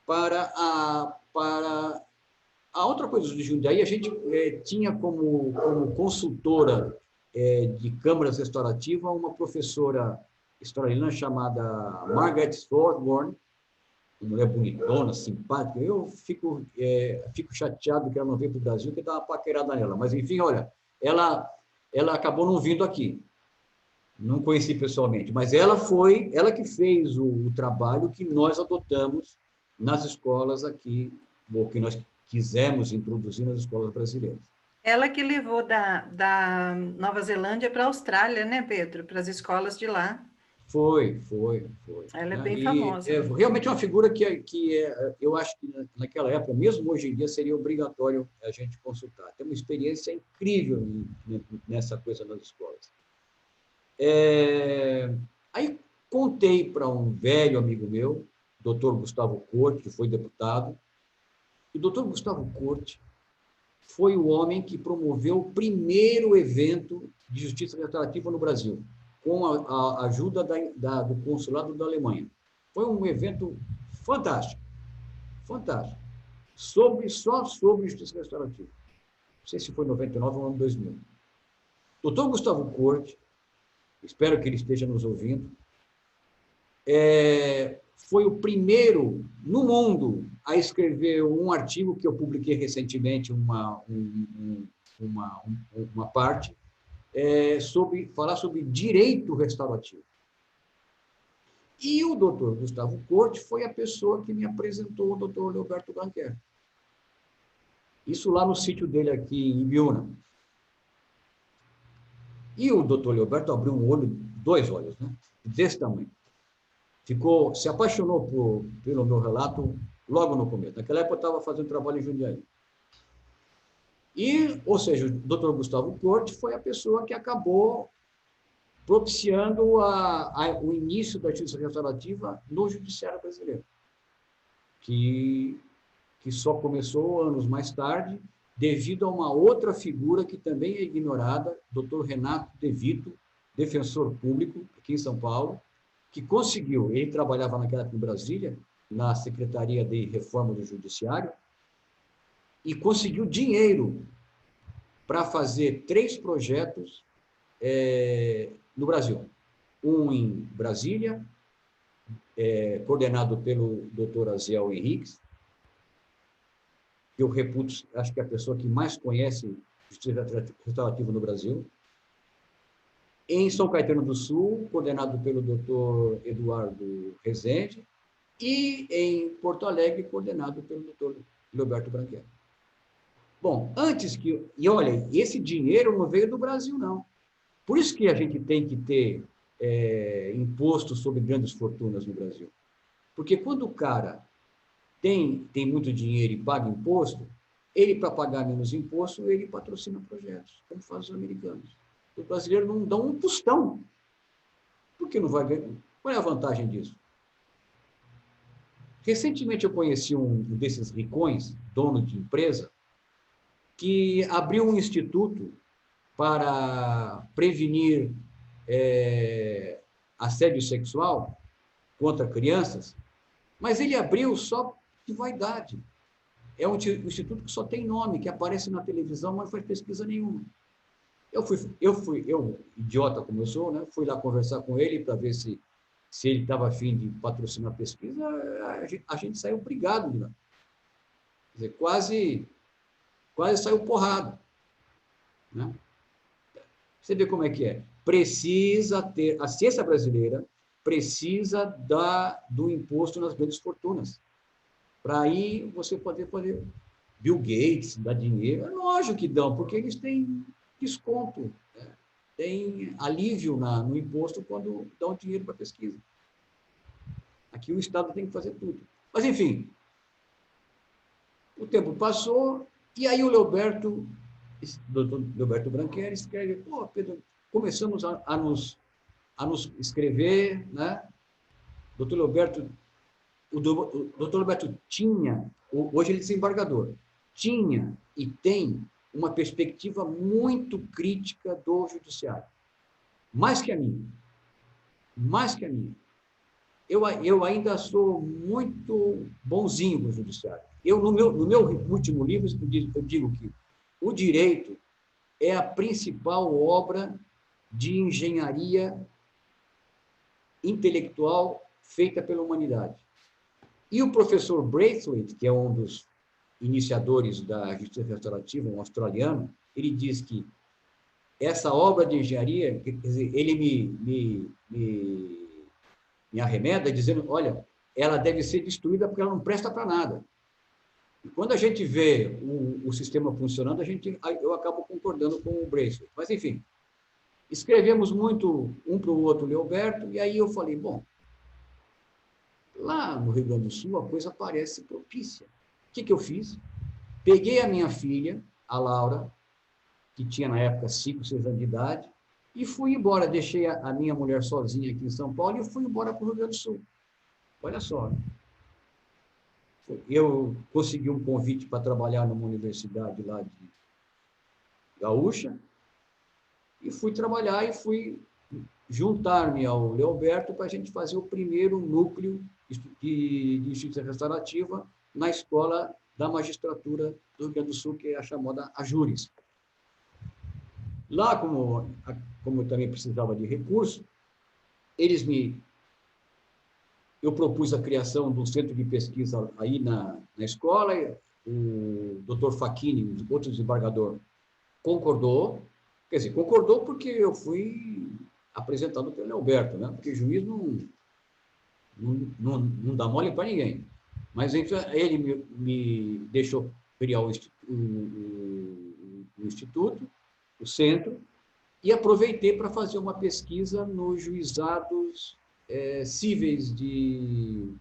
para a outra coisa de Jundiaí. A gente tinha como consultora de câmaras restaurativas uma professora australiana chamada Margaret Thorburn, uma mulher bonitona, simpática. Eu fico chateado que ela não veio para o Brasil, que dá uma paquerada nela. Mas, enfim, olha, ela acabou não vindo aqui. Não conheci pessoalmente, mas ela que fez o trabalho que nós adotamos nas escolas aqui, ou que nós quisemos introduzir nas escolas brasileiras. Ela que levou da Nova Zelândia para a Austrália, né, Pedro? Para as escolas de lá. Foi. Ela é bem famosa. É realmente uma figura que eu acho que naquela época, mesmo hoje em dia, seria obrigatório a gente consultar. Tem uma experiência incrível nessa coisa nas escolas. Aí contei para um velho amigo meu, doutor Gustavo Corte, que foi deputado. O doutor Gustavo Corte foi o homem que promoveu o primeiro evento de justiça restaurativa no Brasil, com a ajuda do consulado da Alemanha. Foi um evento fantástico, só sobre justiça restaurativa. Não sei se foi em 99 ou ano 2000. Doutor Gustavo Corte, espero que ele esteja nos ouvindo, foi o primeiro no mundo a escrever um artigo que eu publiquei recentemente, uma parte, falar sobre direito restaurativo. E o doutor Gustavo Corte foi a pessoa que me apresentou o doutor Leoberto Blanquer. Isso lá no sítio dele aqui em Ibiúna. E o doutor Leoberto abriu dois olhos, né? Desse tamanho. Se apaixonou pelo meu relato logo no começo. Naquela época eu estava fazendo trabalho em Jundiaí. Ou seja, o doutor Gustavo Corte foi a pessoa que acabou propiciando o início da justiça restaurativa no judiciário brasileiro, que só começou anos mais tarde, devido a uma outra figura que também é ignorada, doutor Renato De Vito, defensor público aqui em São Paulo, que conseguiu, ele trabalhava naquela época em Brasília, na Secretaria de Reforma do Judiciário, e conseguiu dinheiro para fazer 3 projetos no Brasil. Um em Brasília, coordenado pelo doutor Aziel Henriques, que eu reputo, acho que é a pessoa que mais conhece justiça restaurativa no Brasil. Em São Caetano do Sul, coordenado pelo doutor Eduardo Rezende, e em Porto Alegre, coordenado pelo doutor Leoberto Blanquer. Bom, e olha, esse dinheiro não veio do Brasil, não. Por isso que a gente tem que ter imposto sobre grandes fortunas no Brasil. Porque quando o cara tem muito dinheiro e paga imposto, ele, para pagar menos imposto, ele patrocina projetos, como fazem os americanos. Os brasileiros não dão um tostão. Por que não vai ganhar? Qual é a vantagem disso? Recentemente eu conheci um desses ricões, dono de empresa, que abriu um instituto para prevenir assédio sexual contra crianças, mas ele abriu só de vaidade. É um instituto que só tem nome, que aparece na televisão, mas não faz pesquisa nenhuma. Eu, idiota como eu sou, né, fui lá conversar com ele para ver se ele estava a fim de patrocinar a pesquisa. A gente saiu brigado de lá. Quer dizer, quase saiu porrada. Né? Você vê como é que é. precisa ter, a ciência brasileira precisa do imposto nas grandes fortunas. Para aí você poder Bill Gates dar dinheiro, é lógico que dão, porque eles têm desconto, né? Tem alívio no imposto quando dão dinheiro para pesquisa. Aqui o Estado tem que fazer tudo. Mas, enfim, o tempo passou, e aí o Leoberto Branqueri escreve, pô, Pedro, começamos a nos escrever, né? O doutor Leoberto tinha, hoje ele é desembargador, tinha e tem uma perspectiva muito crítica do judiciário. Mais que a minha. Mais que a minha. Eu ainda sou muito bonzinho no judiciário. No meu último livro, eu digo que o direito é a principal obra de engenharia intelectual feita pela humanidade. E o professor Braithwaite, que é um dos iniciadores da justiça restaurativa, um australiano, ele diz que essa obra de engenharia, quer dizer, ele me arremeda dizendo, olha, ela deve ser destruída porque ela não presta para nada. E quando a gente vê o sistema funcionando, eu acabo concordando com o Braithwaite. Mas, enfim, escrevemos muito um para o outro, Leoberto, e aí eu falei, bom, lá no Rio Grande do Sul a coisa parece propícia. O que eu fiz? Peguei a minha filha, a Laura, que tinha na época 5, 6 anos de idade, e fui embora. Deixei a minha mulher sozinha aqui em São Paulo e fui embora para o Rio Grande do Sul. Olha só. Eu consegui um convite para trabalhar numa universidade lá de Gaúcha e fui trabalhar e fui juntar-me ao Leoberto para a gente fazer o primeiro núcleo de justiça restaurativa na escola da magistratura do Rio Grande do Sul, que é a chamada AJURES. Lá, como eu também precisava de recurso, eu propus a criação de um centro de pesquisa aí na escola, o doutor Facchini, outro desembargador, concordou, quer dizer, concordou porque eu fui apresentado pelo Leoberto, né? Porque juiz não dá mole para ninguém. Mas então, ele me deixou criar o instituto, o centro, e aproveitei para fazer uma pesquisa nos juizados cíveis de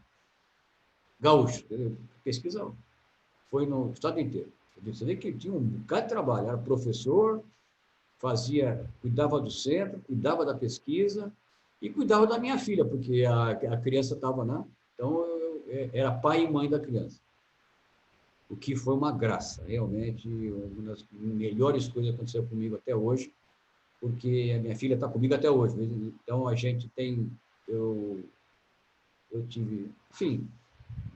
Gaúcho. Pesquisa foi no estado inteiro. Eu disse que tinha um bocado de trabalho, era professor, cuidava do centro, cuidava da pesquisa e cuidava da minha filha, porque a criança estava, né? Então, eu era pai e mãe da criança. O que foi uma graça, realmente, uma das melhores coisas que aconteceu comigo até hoje, porque a minha filha está comigo até hoje. Então, a gente tem... Eu tive... Enfim,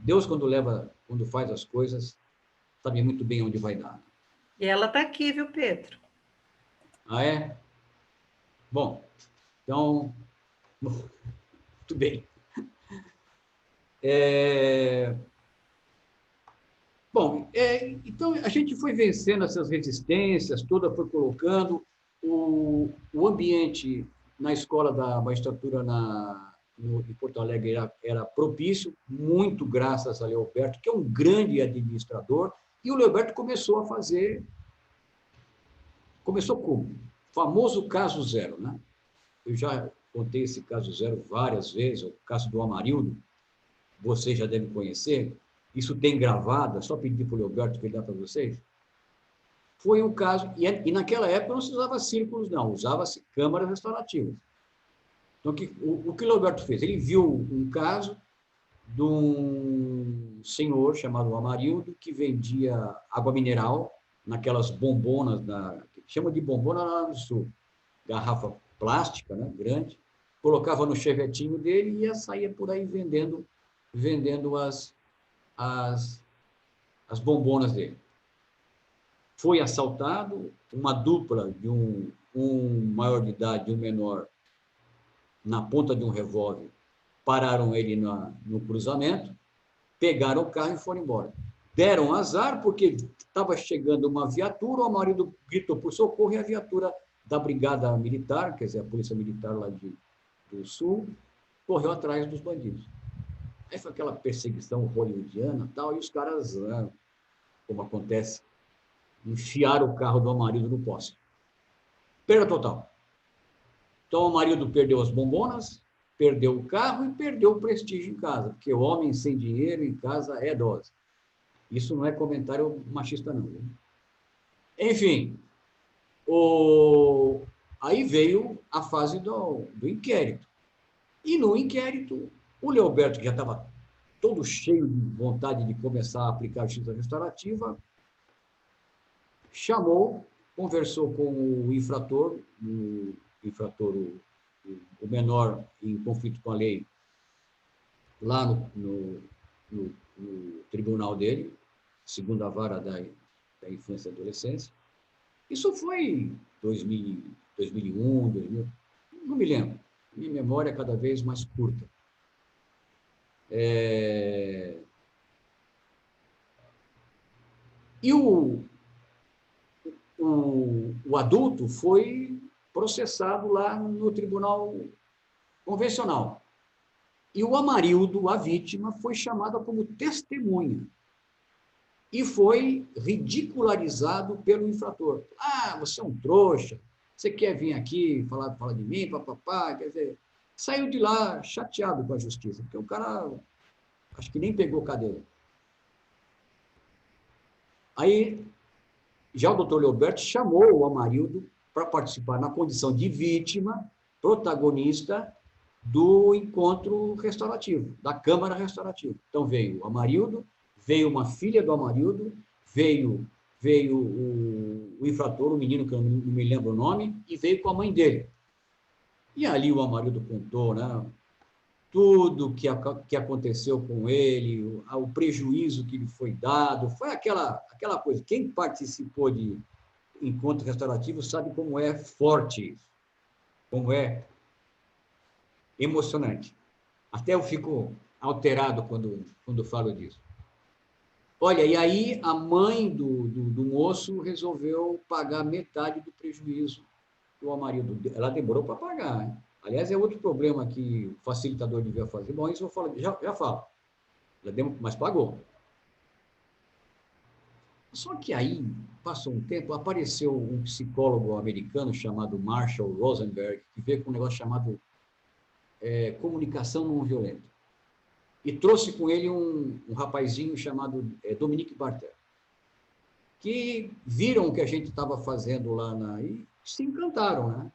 Deus, quando faz as coisas, sabe muito bem onde vai dar. E ela está aqui, viu, Pedro? Ah, é? Bom, então... Muito bem. Bom, então a gente foi vencendo essas resistências, toda foi colocando o ambiente na escola da magistratura em Porto Alegre era propício, muito graças a Leoberto, que é um grande administrador, e o Leoberto começou a fazer... Começou como? O famoso caso zero, né? Eu já contei esse caso zero várias vezes, o caso do Amarildo, vocês já devem conhecer, isso tem gravado, é só pedir para o Leoberto que ele dá para vocês. Foi um caso, e naquela época não se usava círculos, não, usava-se câmaras restaurativas. Então, o que o Leoberto fez? Ele viu um caso de um senhor chamado Amarildo, que vendia água mineral naquelas bombonas, chama de bombona lá no sul, garrafa plástica, né, grande, colocava no chevetinho dele e ia sair por aí vendendo as bombonas dele. Foi assaltado, uma dupla de um maior de idade e um menor, na ponta de um revólver, pararam ele no cruzamento, pegaram o carro e foram embora. Deram azar porque estava chegando uma viatura, o marido gritou por socorro e a viatura da Brigada Militar, quer dizer, a Polícia Militar lá do Sul, correu atrás dos bandidos. Aí foi aquela perseguição hollywoodiana e tal, e os caras, né, como acontece, enfiaram o carro do Amarildo no poste. Perda total. Então, o Amarildo perdeu as bombonas, perdeu o carro e perdeu o prestígio em casa, porque o homem sem dinheiro em casa é dose. Isso não é comentário machista, não. Viu? Enfim, aí veio a fase do inquérito. E no inquérito, o Leoberto, que já estava todo cheio de vontade de começar a aplicar a justiça restaurativa, chamou, conversou com o infrator, o menor em conflito com a lei, lá no tribunal dele, segunda vara da infância e adolescência. Isso foi 2001, 2000, não me lembro. Minha memória é cada vez mais curta. E o adulto foi processado lá no tribunal convencional. E o Amarildo, a vítima, foi chamada como testemunha. E foi ridicularizado pelo infrator. Ah, você é um trouxa, você quer vir aqui falar de mim, papapá, quer dizer, saiu de lá chateado com a justiça, porque o cara, acho que nem pegou cadeira. Aí, já o doutor Leoberto chamou o Amarildo para participar na condição de vítima, protagonista do encontro restaurativo, da Câmara Restaurativa. Então, veio o Amarildo, veio uma filha do Amarildo, veio o infrator, o menino que eu não me lembro o nome, e veio com a mãe dele. E ali o Amarildo contou, né, tudo que aconteceu com ele, o prejuízo que lhe foi dado, foi aquela coisa. Quem participou de encontro restaurativo sabe como é forte isso, como é emocionante. Até eu fico alterado quando falo disso. Olha, e aí a mãe do moço resolveu pagar metade do prejuízo do Amarildo. Ela demorou para pagar, hein? Aliás, é outro problema que o facilitador devia fazer. Bom, isso eu falo, já falo. Mas pagou. Só que aí, passou um tempo, apareceu um psicólogo americano chamado Marshall Rosenberg, que veio com um negócio chamado comunicação não violenta. E trouxe com ele um rapazinho chamado Dominique Barter, que viram o que a gente estava fazendo lá e se encantaram, né?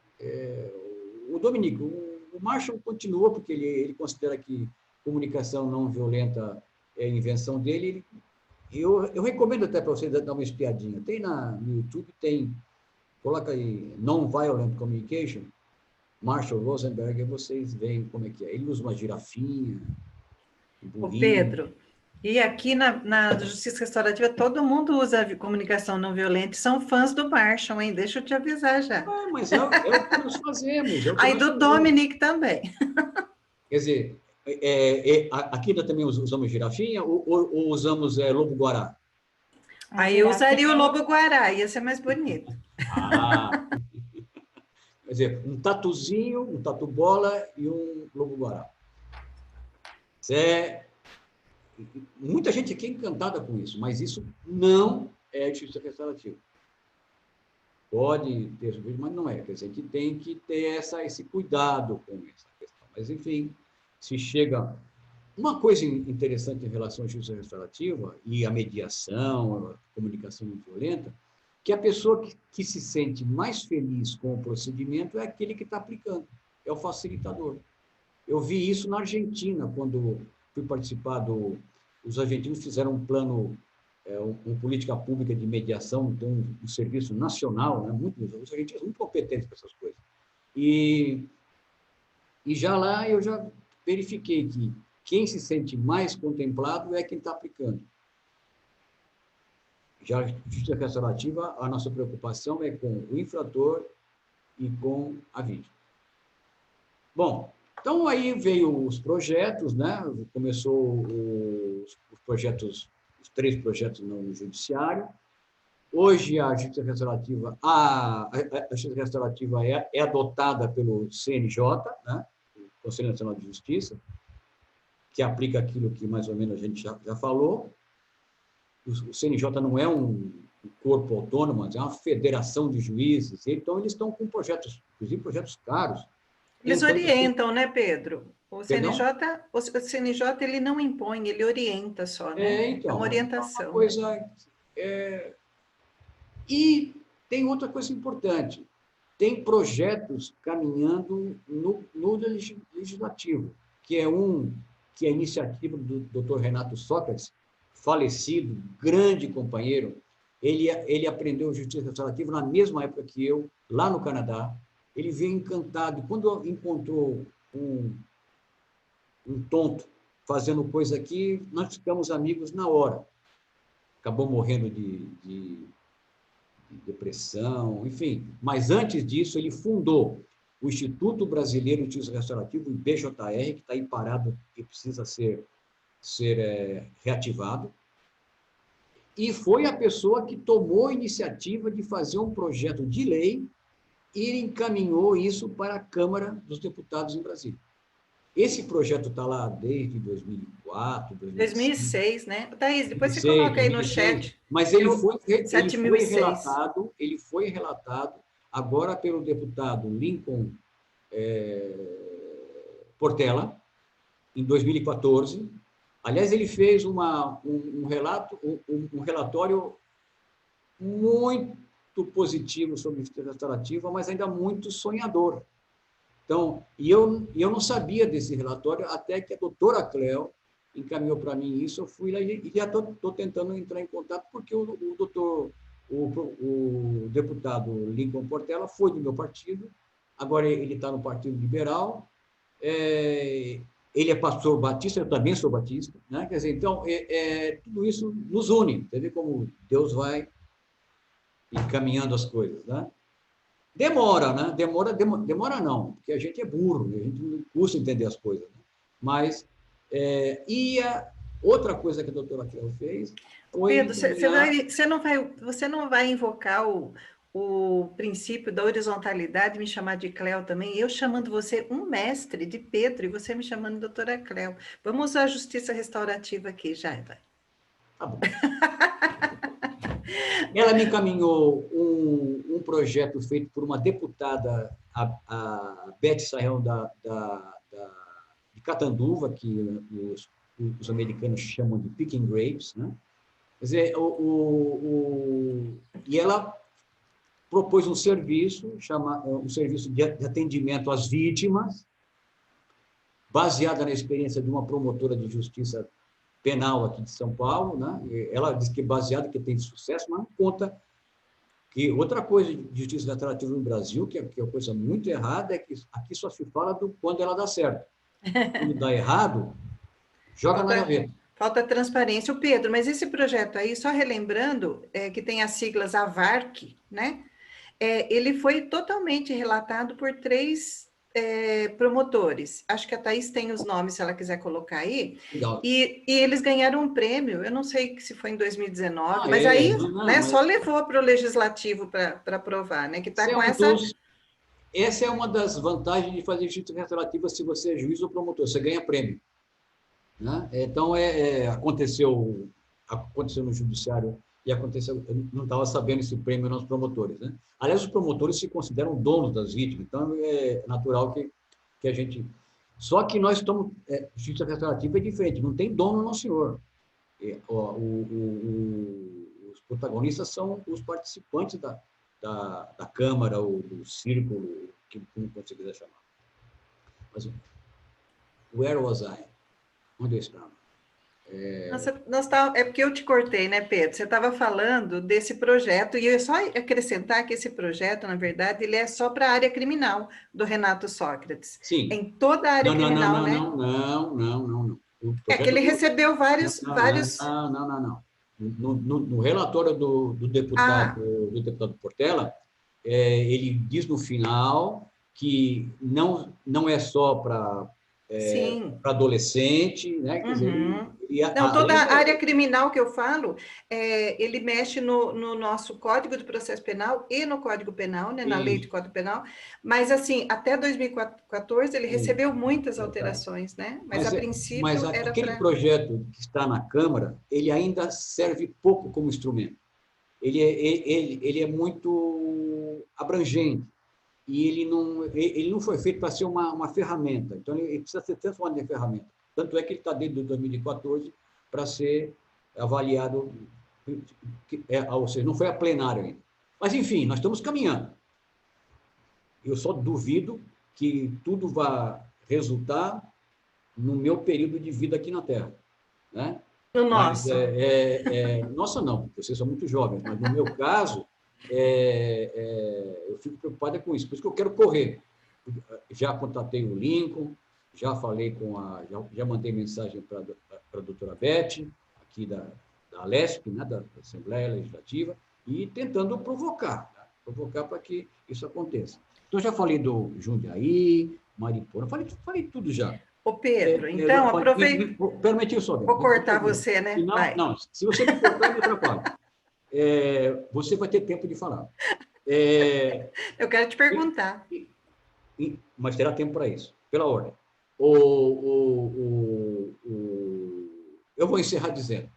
O Dominique, o Marshall continua, porque ele considera que comunicação não violenta é invenção dele. Eu recomendo até para vocês dar uma espiadinha. Tem no YouTube, coloca aí Non-Violent Communication, Marshall Rosenberg, e vocês veem como é que é. Ele usa uma girafinha. Ô Pedro, e aqui na Justiça Restaurativa todo mundo usa a comunicação não violenta, são fãs do Marshall, hein? Deixa eu te avisar já. Mas é o que nós fazemos. Aí do Dominique também. Quer dizer, aqui também usamos girafinha ou usamos lobo-guará? Aí eu usaria o lobo-guará, ia ser mais bonito. Quer dizer, um tatuzinho, um tatu-bola e um lobo-guará. Muita gente aqui é encantada com isso, mas isso não é justiça restaurativa. Pode ter sofrido, mas não é. Quer dizer, que tem que ter esse cuidado com essa questão. Mas, enfim, se chega... Uma coisa interessante em relação à justiça restaurativa e a mediação, a comunicação não violenta, que a pessoa que se sente mais feliz com o procedimento é aquele que está aplicando, é o facilitador. Eu vi isso na Argentina, quando fui participar os argentinos fizeram um plano, uma política pública de mediação, então um serviço nacional, né? Os argentinos são muito competentes para essas coisas. E já lá eu já verifiquei que quem se sente mais contemplado é quem está aplicando. Já a justiça restaurativa, a nossa preocupação é com o infrator e com a vítima. Bom, então aí veio os projetos, né? Começou os projetos, os 3 projetos no judiciário. Hoje, a justiça restaurativa, a justiça restaurativa é adotada pelo CNJ, né? O Conselho Nacional de Justiça, que aplica aquilo que mais ou menos a gente já falou. O CNJ não é um corpo autônomo, é uma federação de juízes, então eles estão com projetos, inclusive projetos caros. Eles orientam, né, Pedro? O Perdão? o CNJ ele não impõe, ele orienta só, né? Então, é uma orientação. uma coisa, E tem outra coisa importante, tem projetos caminhando no legislativo, que é a iniciativa do Dr. Renato Sócrates, falecido, grande companheiro. Ele aprendeu justiça restaurativa na mesma época que eu, lá no Canadá. Ele veio encantado. E quando encontrou um tonto fazendo coisa aqui, nós ficamos amigos na hora. Acabou morrendo de depressão, enfim. Mas antes disso, ele fundou o Instituto Brasileiro de Justiça Restaurativa, o IBJR, que está aí parado e precisa ser reativado. E foi a pessoa que tomou a iniciativa de fazer um projeto de lei e encaminhou isso para a Câmara dos Deputados em Brasília. Esse projeto está lá desde 2004, 2006, né? Thaís, depois 2006, você coloca aí 2006, no chat. Mas ele foi relatado agora pelo deputado Lincoln Portela, em 2014. Aliás, ele fez um relatório muito positivo sobre justiça restaurativa, mas ainda muito sonhador. Então, eu não sabia desse relatório até que a doutora Cléo encaminhou para mim isso. Eu fui lá e já estou tentando entrar em contato, porque o deputado Lincoln Portela foi do meu partido, agora ele está no Partido Liberal, ele é pastor batista, eu também sou batista, né? Quer dizer, então, tudo isso nos une. Você vê como Deus vai encaminhando as coisas, né? Demora, né? Demora não, porque a gente é burro, a gente não custa entender as coisas. Né? Mas, outra coisa que a doutora Cléo fez foi... Pedro, você não vai invocar o princípio da horizontalidade, me chamar de Cléo também, eu chamando você um mestre de Pedro e você me chamando de doutora Cléo. Vamos usar a justiça restaurativa aqui, já, vai. Tá bom. Ela me encaminhou um projeto feito por uma deputada, a Beth Sarrão, de Catanduva, que os americanos chamam de picking grapes, né? Quer dizer, e ela propôs um serviço de atendimento às vítimas, baseada na experiência de uma promotora de justiça penal aqui de São Paulo, né? Ela diz que é baseada, que tem sucesso, mas não conta que outra coisa de justiça restaurativa no Brasil, que é uma coisa muito errada, é que aqui só se fala quando ela dá certo. Quando dá errado, joga na gaveta. Falta transparência. O Pedro, mas esse projeto aí, só relembrando, que tem as siglas AVARC, né? Ele foi totalmente relatado por 3 promotores. Acho que a Thaís tem os nomes, se ela quiser colocar aí. E eles ganharam um prêmio, eu não sei se foi em 2019, mas aí só levou para o Legislativo para aprovar, né? Que está com essa... Essa é uma das vantagens de fazer justiça restaurativa se você é juiz ou promotor, você ganha prêmio. Né? Então, aconteceu no judiciário e aconteceu, eu não estava sabendo esse prêmio nos promotores. Né? Aliás, os promotores se consideram donos das vítimas, então é natural que a gente... Só que nós estamos... justiça restaurativa é diferente, não tem dono não, senhor. Os protagonistas são os participantes da Câmara ou do Círculo, como você quiser chamar. Mas, where was I? Onde eu estava? É porque eu te cortei, né, Pedro? Você estava falando desse projeto, e eu só acrescentar que esse projeto, na verdade, ele é só para a área criminal do Renato Sócrates. Sim. Em toda a área criminal, né? Não. Que ele recebeu vários... Não. No relatório do deputado Portela, ele diz no final que não é só para adolescente, né? Quer dizer, Não, toda a área criminal que eu falo, ele mexe no nosso Código de Processo Penal e no Código Penal, né, na Lei de Código Penal, mas, assim, até 2014 ele recebeu muitas alterações, né? Mas a princípio era aquele para... projeto que está na Câmara, ele ainda serve pouco como instrumento. Ele é muito abrangente e ele não foi feito para ser uma ferramenta. Então, ele precisa ser transformado em ferramenta. Tanto é que ele está dentro de 2014 para ser avaliado, ou seja, não foi a plenário ainda. Mas, enfim, nós estamos caminhando. Eu só duvido que tudo vá resultar no meu período de vida aqui na Terra, né? No nosso. Nossa, não, vocês são muito jovens, mas no meu caso, eu fico preocupado com isso, por isso que eu quero correr. Já contatei o Lincoln, já falei já mandei mensagem para a doutora Beth, aqui da Alesp, né, da Assembleia Legislativa, e tentando provocar para que isso aconteça. Então, já falei do Jundiaí, Mariporã, falei tudo já. Ô, Pedro, então, aproveita... Permitiu só. Vou cortar você, né? Não, se você me cortar, me atrapalha. Você vai ter tempo de falar. Eu quero te perguntar. Mas terá tempo para isso, pela ordem. Eu vou encerrar dizendo,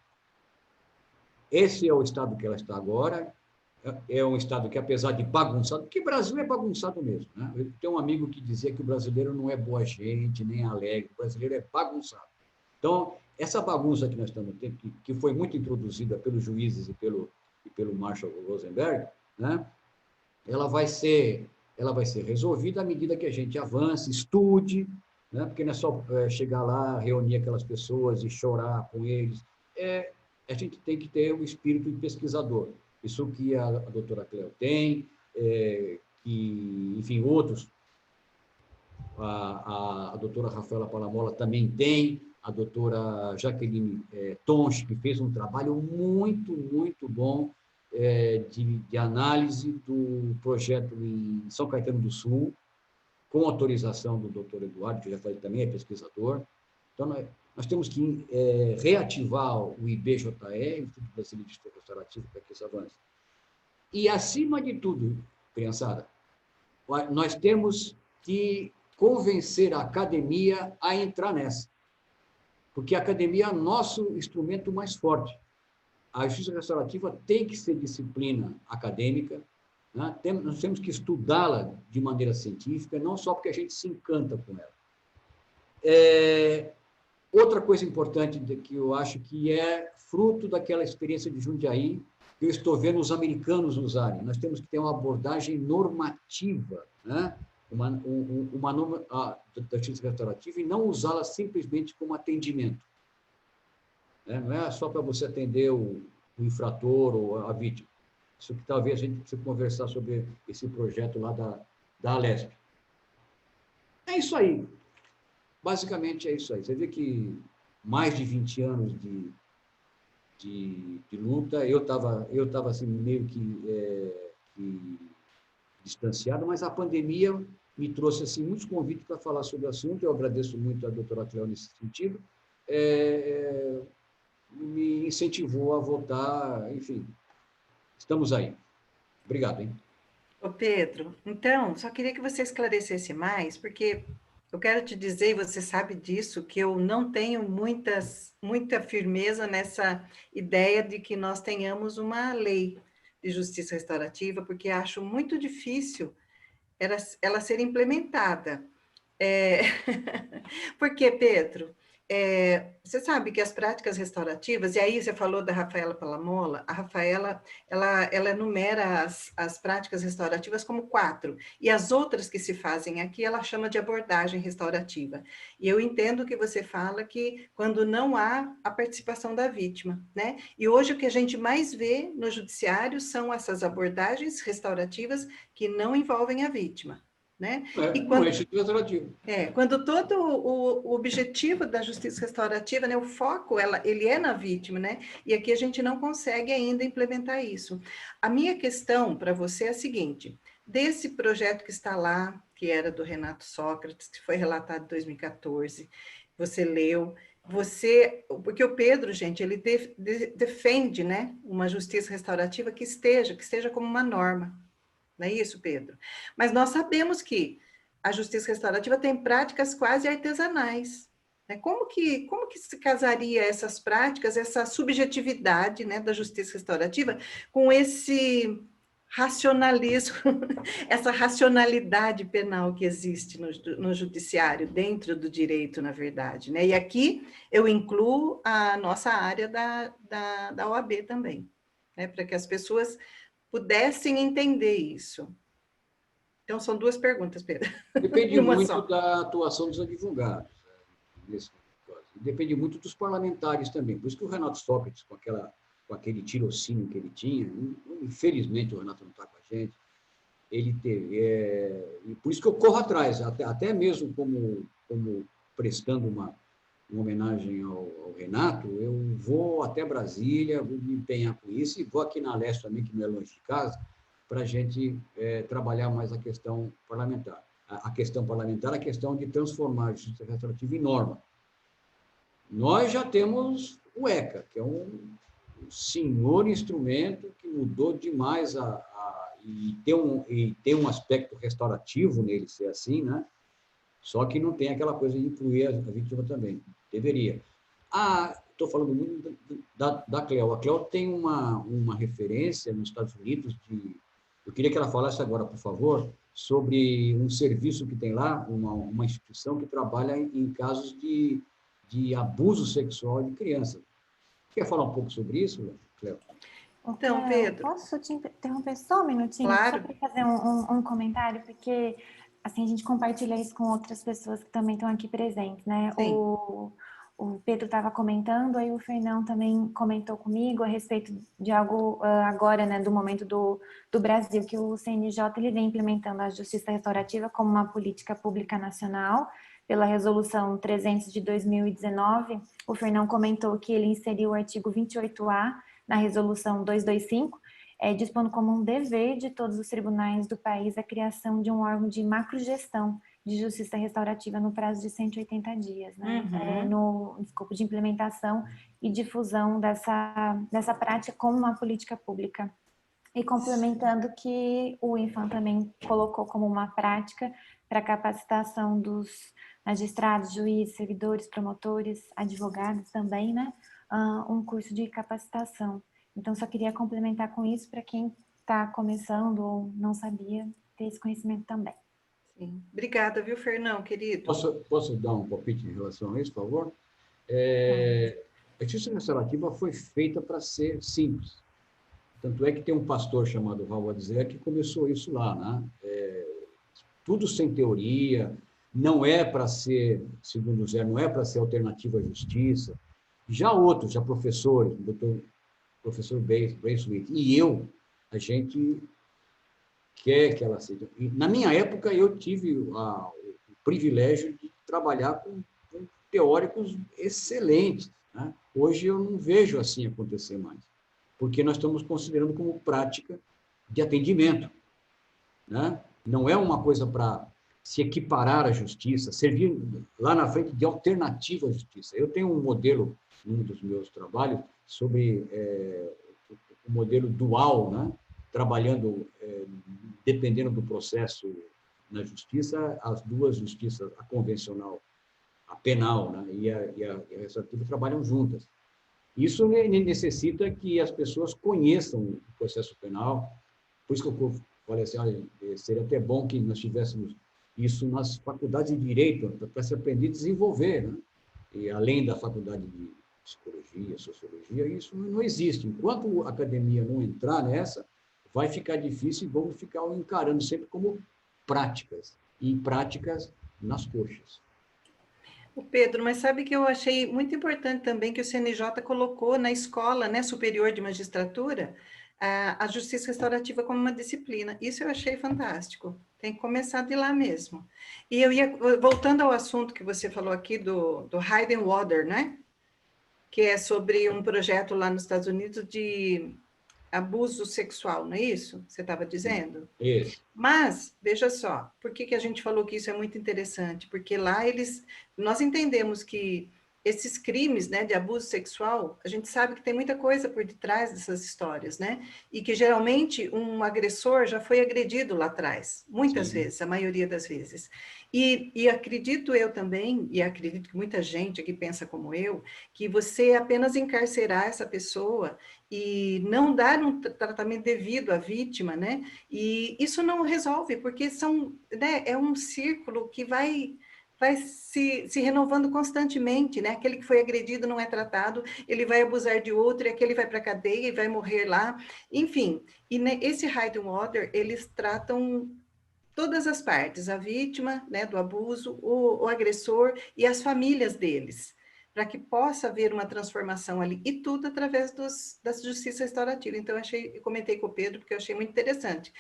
esse é o estado que ela está agora, é um estado que, apesar de bagunçado, porque o Brasil é bagunçado mesmo, né? Eu tenho um amigo que dizia que o brasileiro não é boa gente, nem alegre, o brasileiro é bagunçado. Então, essa bagunça que nós estamos tendo, que foi muito introduzida pelos juízes e pelo Marshall Rosenberg, né? Ela vai ser resolvida à medida que a gente avance, estude, né? Porque não é só chegar lá, reunir aquelas pessoas e chorar com eles. A gente tem que ter o espírito de pesquisador. Isso que a doutora Cleo tem, que, enfim, outros, a doutora Rafaela Palamola também tem, a doutora Jaqueline Tonch, que fez um trabalho muito, muito bom de análise do projeto em São Caetano do Sul, com autorização do doutor Eduardo, que já falei também, é pesquisador. Então, nós temos que reativar o IBJE, o Instituto Brasileiro de Justiça Restaurativa, para que isso avance. E, acima de tudo, criançada, nós temos que convencer a academia a entrar nessa, porque a academia é o nosso instrumento mais forte. A justiça restaurativa tem que ser disciplina acadêmica, né? Nós temos que estudá-la de maneira científica, não só porque a gente se encanta com ela. Outra coisa importante que eu acho que é fruto daquela experiência de Jundiaí, que eu estou vendo os americanos usarem. Nós temos que ter uma abordagem normativa, né? Uma norma da justiça restaurativa, e não usá-la simplesmente como atendimento. Não é só para você atender o infrator ou a vítima. Isso que talvez a gente precise conversar sobre esse projeto lá da Alesp. É isso aí. Basicamente é isso aí. Você vê que mais de 20 anos de luta, eu estava assim, meio que distanciado, mas a pandemia me trouxe assim, muitos convites para falar sobre o assunto. Eu agradeço muito a doutora Cleo nesse sentido. Me incentivou a voltar, enfim, estamos aí. Obrigado, hein? Ô, Pedro, então, só queria que você esclarecesse mais, porque eu quero te dizer, e você sabe disso, que eu não tenho muita firmeza nessa ideia de que nós tenhamos uma lei de justiça restaurativa, porque acho muito difícil ela ser implementada. Por quê, Pedro? Você sabe que as práticas restaurativas, e aí você falou da Rafaela Palamola, a Rafaela, ela enumera as práticas restaurativas como 4, e as outras que se fazem aqui, ela chama de abordagem restaurativa. E eu entendo que você fala que quando não há a participação da vítima, né? E hoje o que a gente mais vê no judiciário são essas abordagens restaurativas que não envolvem a vítima. Né? Quando todo o objetivo da justiça restaurativa, né, o foco, ele é na vítima, né? E aqui a gente não consegue ainda implementar isso. A minha questão para você é a seguinte: desse projeto que está lá, que era do Renato Sócrates, que foi relatado em 2014. Você leu, porque o Pedro, gente, ele defende, né, uma justiça restaurativa que esteja como uma norma. Não é isso, Pedro? Mas nós sabemos que a justiça restaurativa tem práticas quase artesanais. Né? Como que se casaria essas práticas, essa subjetividade, né, da justiça restaurativa com esse racionalismo, essa racionalidade penal que existe no judiciário, dentro do direito, na verdade. Né? E aqui eu incluo a nossa área da OAB também, né? Para que as pessoas pudessem entender isso. Então, são duas perguntas, Pedro. Depende muito da atuação dos advogados, nesse caso. Depende muito dos parlamentares também. Por isso que o Renato Sócrates, com aquele tirocínio que ele tinha, infelizmente o Renato não está com a gente, ele teve... e por isso que eu corro atrás, até mesmo como prestando uma homenagem ao Renato, eu vou até Brasília, vou me empenhar com isso, e vou aqui na Leste também, que não é longe de casa, para a gente trabalhar mais a questão parlamentar. A questão de transformar a justiça restaurativa em norma. Nós já temos o ECA, que é um senhor instrumento que mudou demais e tem um aspecto restaurativo nele, ser assim, né? Só que não tem aquela coisa de incluir a vítima também. Deveria. Estou falando muito da CLEO. A CLEO tem uma referência nos Estados Unidos eu queria que ela falasse agora, por favor, sobre um serviço que tem lá, uma instituição que trabalha em casos de abuso sexual de crianças. Quer falar um pouco sobre isso, Cleo? Então, Pedro... Posso te interromper só um minutinho? Claro. Só para fazer um comentário, porque assim, a gente compartilha isso com outras pessoas que também estão aqui presentes, né? Sim. O Pedro estava comentando, aí o Fernão também comentou comigo a respeito de algo agora, né, do momento do Brasil, que o CNJ ele vem implementando a justiça restaurativa como uma política pública nacional, pela resolução 300 de 2019. O Fernão comentou que ele inseriu o artigo 28A na resolução 225, dispondo como um dever de todos os tribunais do país a criação de um órgão de macrogestão de justiça restaurativa no prazo de 180 dias, né? Uhum. No escopo de implementação e difusão dessa prática como uma política pública. E complementando que o INFAM também colocou como uma prática para capacitação dos magistrados, juízes, servidores, promotores, advogados também, né? Um curso de capacitação. Então, só queria complementar com isso para quem está começando ou não sabia ter esse conhecimento também. Sim. Obrigada, viu, Fernão, querido? Posso dar um palpite em relação a isso, por favor? A justiça restaurativa foi feita para ser simples. Tanto é que tem um pastor chamado Howard Zer que começou isso lá, né? Tudo sem teoria, não é para ser, segundo o Zer, não é para ser alternativa à justiça. Já outros, já professores, o professor Braithwaite e eu, a gente quer que ela seja. E, na minha época, eu tive o privilégio de trabalhar com teóricos excelentes, né? Hoje eu não vejo assim acontecer mais, porque nós estamos considerando como prática de atendimento, né? Não é uma coisa para se equiparar à justiça, servir lá na frente de alternativa à justiça. Eu tenho um modelo, num dos meus trabalhos, sobre o modelo dual, né? Trabalhando, dependendo do processo na justiça, as duas justiças, a convencional, a penal, né? e a restaurativa, trabalham juntas. Isso necessita que as pessoas conheçam o processo penal. Por isso que eu falei assim, olha, seria até bom que nós tivéssemos isso nas faculdades de Direito, para se aprender a desenvolver, né? E além da faculdade de Psicologia, Sociologia, isso não existe. Enquanto a academia não entrar nessa, vai ficar difícil e vamos ficar encarando sempre como práticas, e práticas nas coxas. O Pedro, mas sabe que eu achei muito importante também que o CNJ colocou na escola, né, superior de magistratura a justiça restaurativa como uma disciplina. Isso eu achei fantástico. Tem que começar de lá mesmo. E voltando ao assunto que você falou aqui do Hidden Water, né? Que é sobre um projeto lá nos Estados Unidos de abuso sexual, não é isso? Você estava dizendo? Isso. Mas, veja só, por que a gente falou que isso é muito interessante? Porque lá nós entendemos que esses crimes, né, de abuso sexual, a gente sabe que tem muita coisa por detrás dessas histórias, né? E que geralmente um agressor já foi agredido lá atrás, muitas vezes, a maioria das vezes. E acredito eu também, e acredito que muita gente aqui pensa como eu, que você apenas encarcerar essa pessoa e não dar um tratamento devido à vítima, né? E isso não resolve, porque né, é um círculo que vai se renovando constantemente, né? Aquele que foi agredido não é tratado, ele vai abusar de outro, e aquele vai para a cadeia e vai morrer lá. Enfim, e esse Hidden Water, eles tratam todas as partes, a vítima, né, do abuso, o agressor e as famílias deles, para que possa haver uma transformação ali, e tudo através da justiça restaurativa. Então, eu comentei com o Pedro, porque eu achei muito interessante.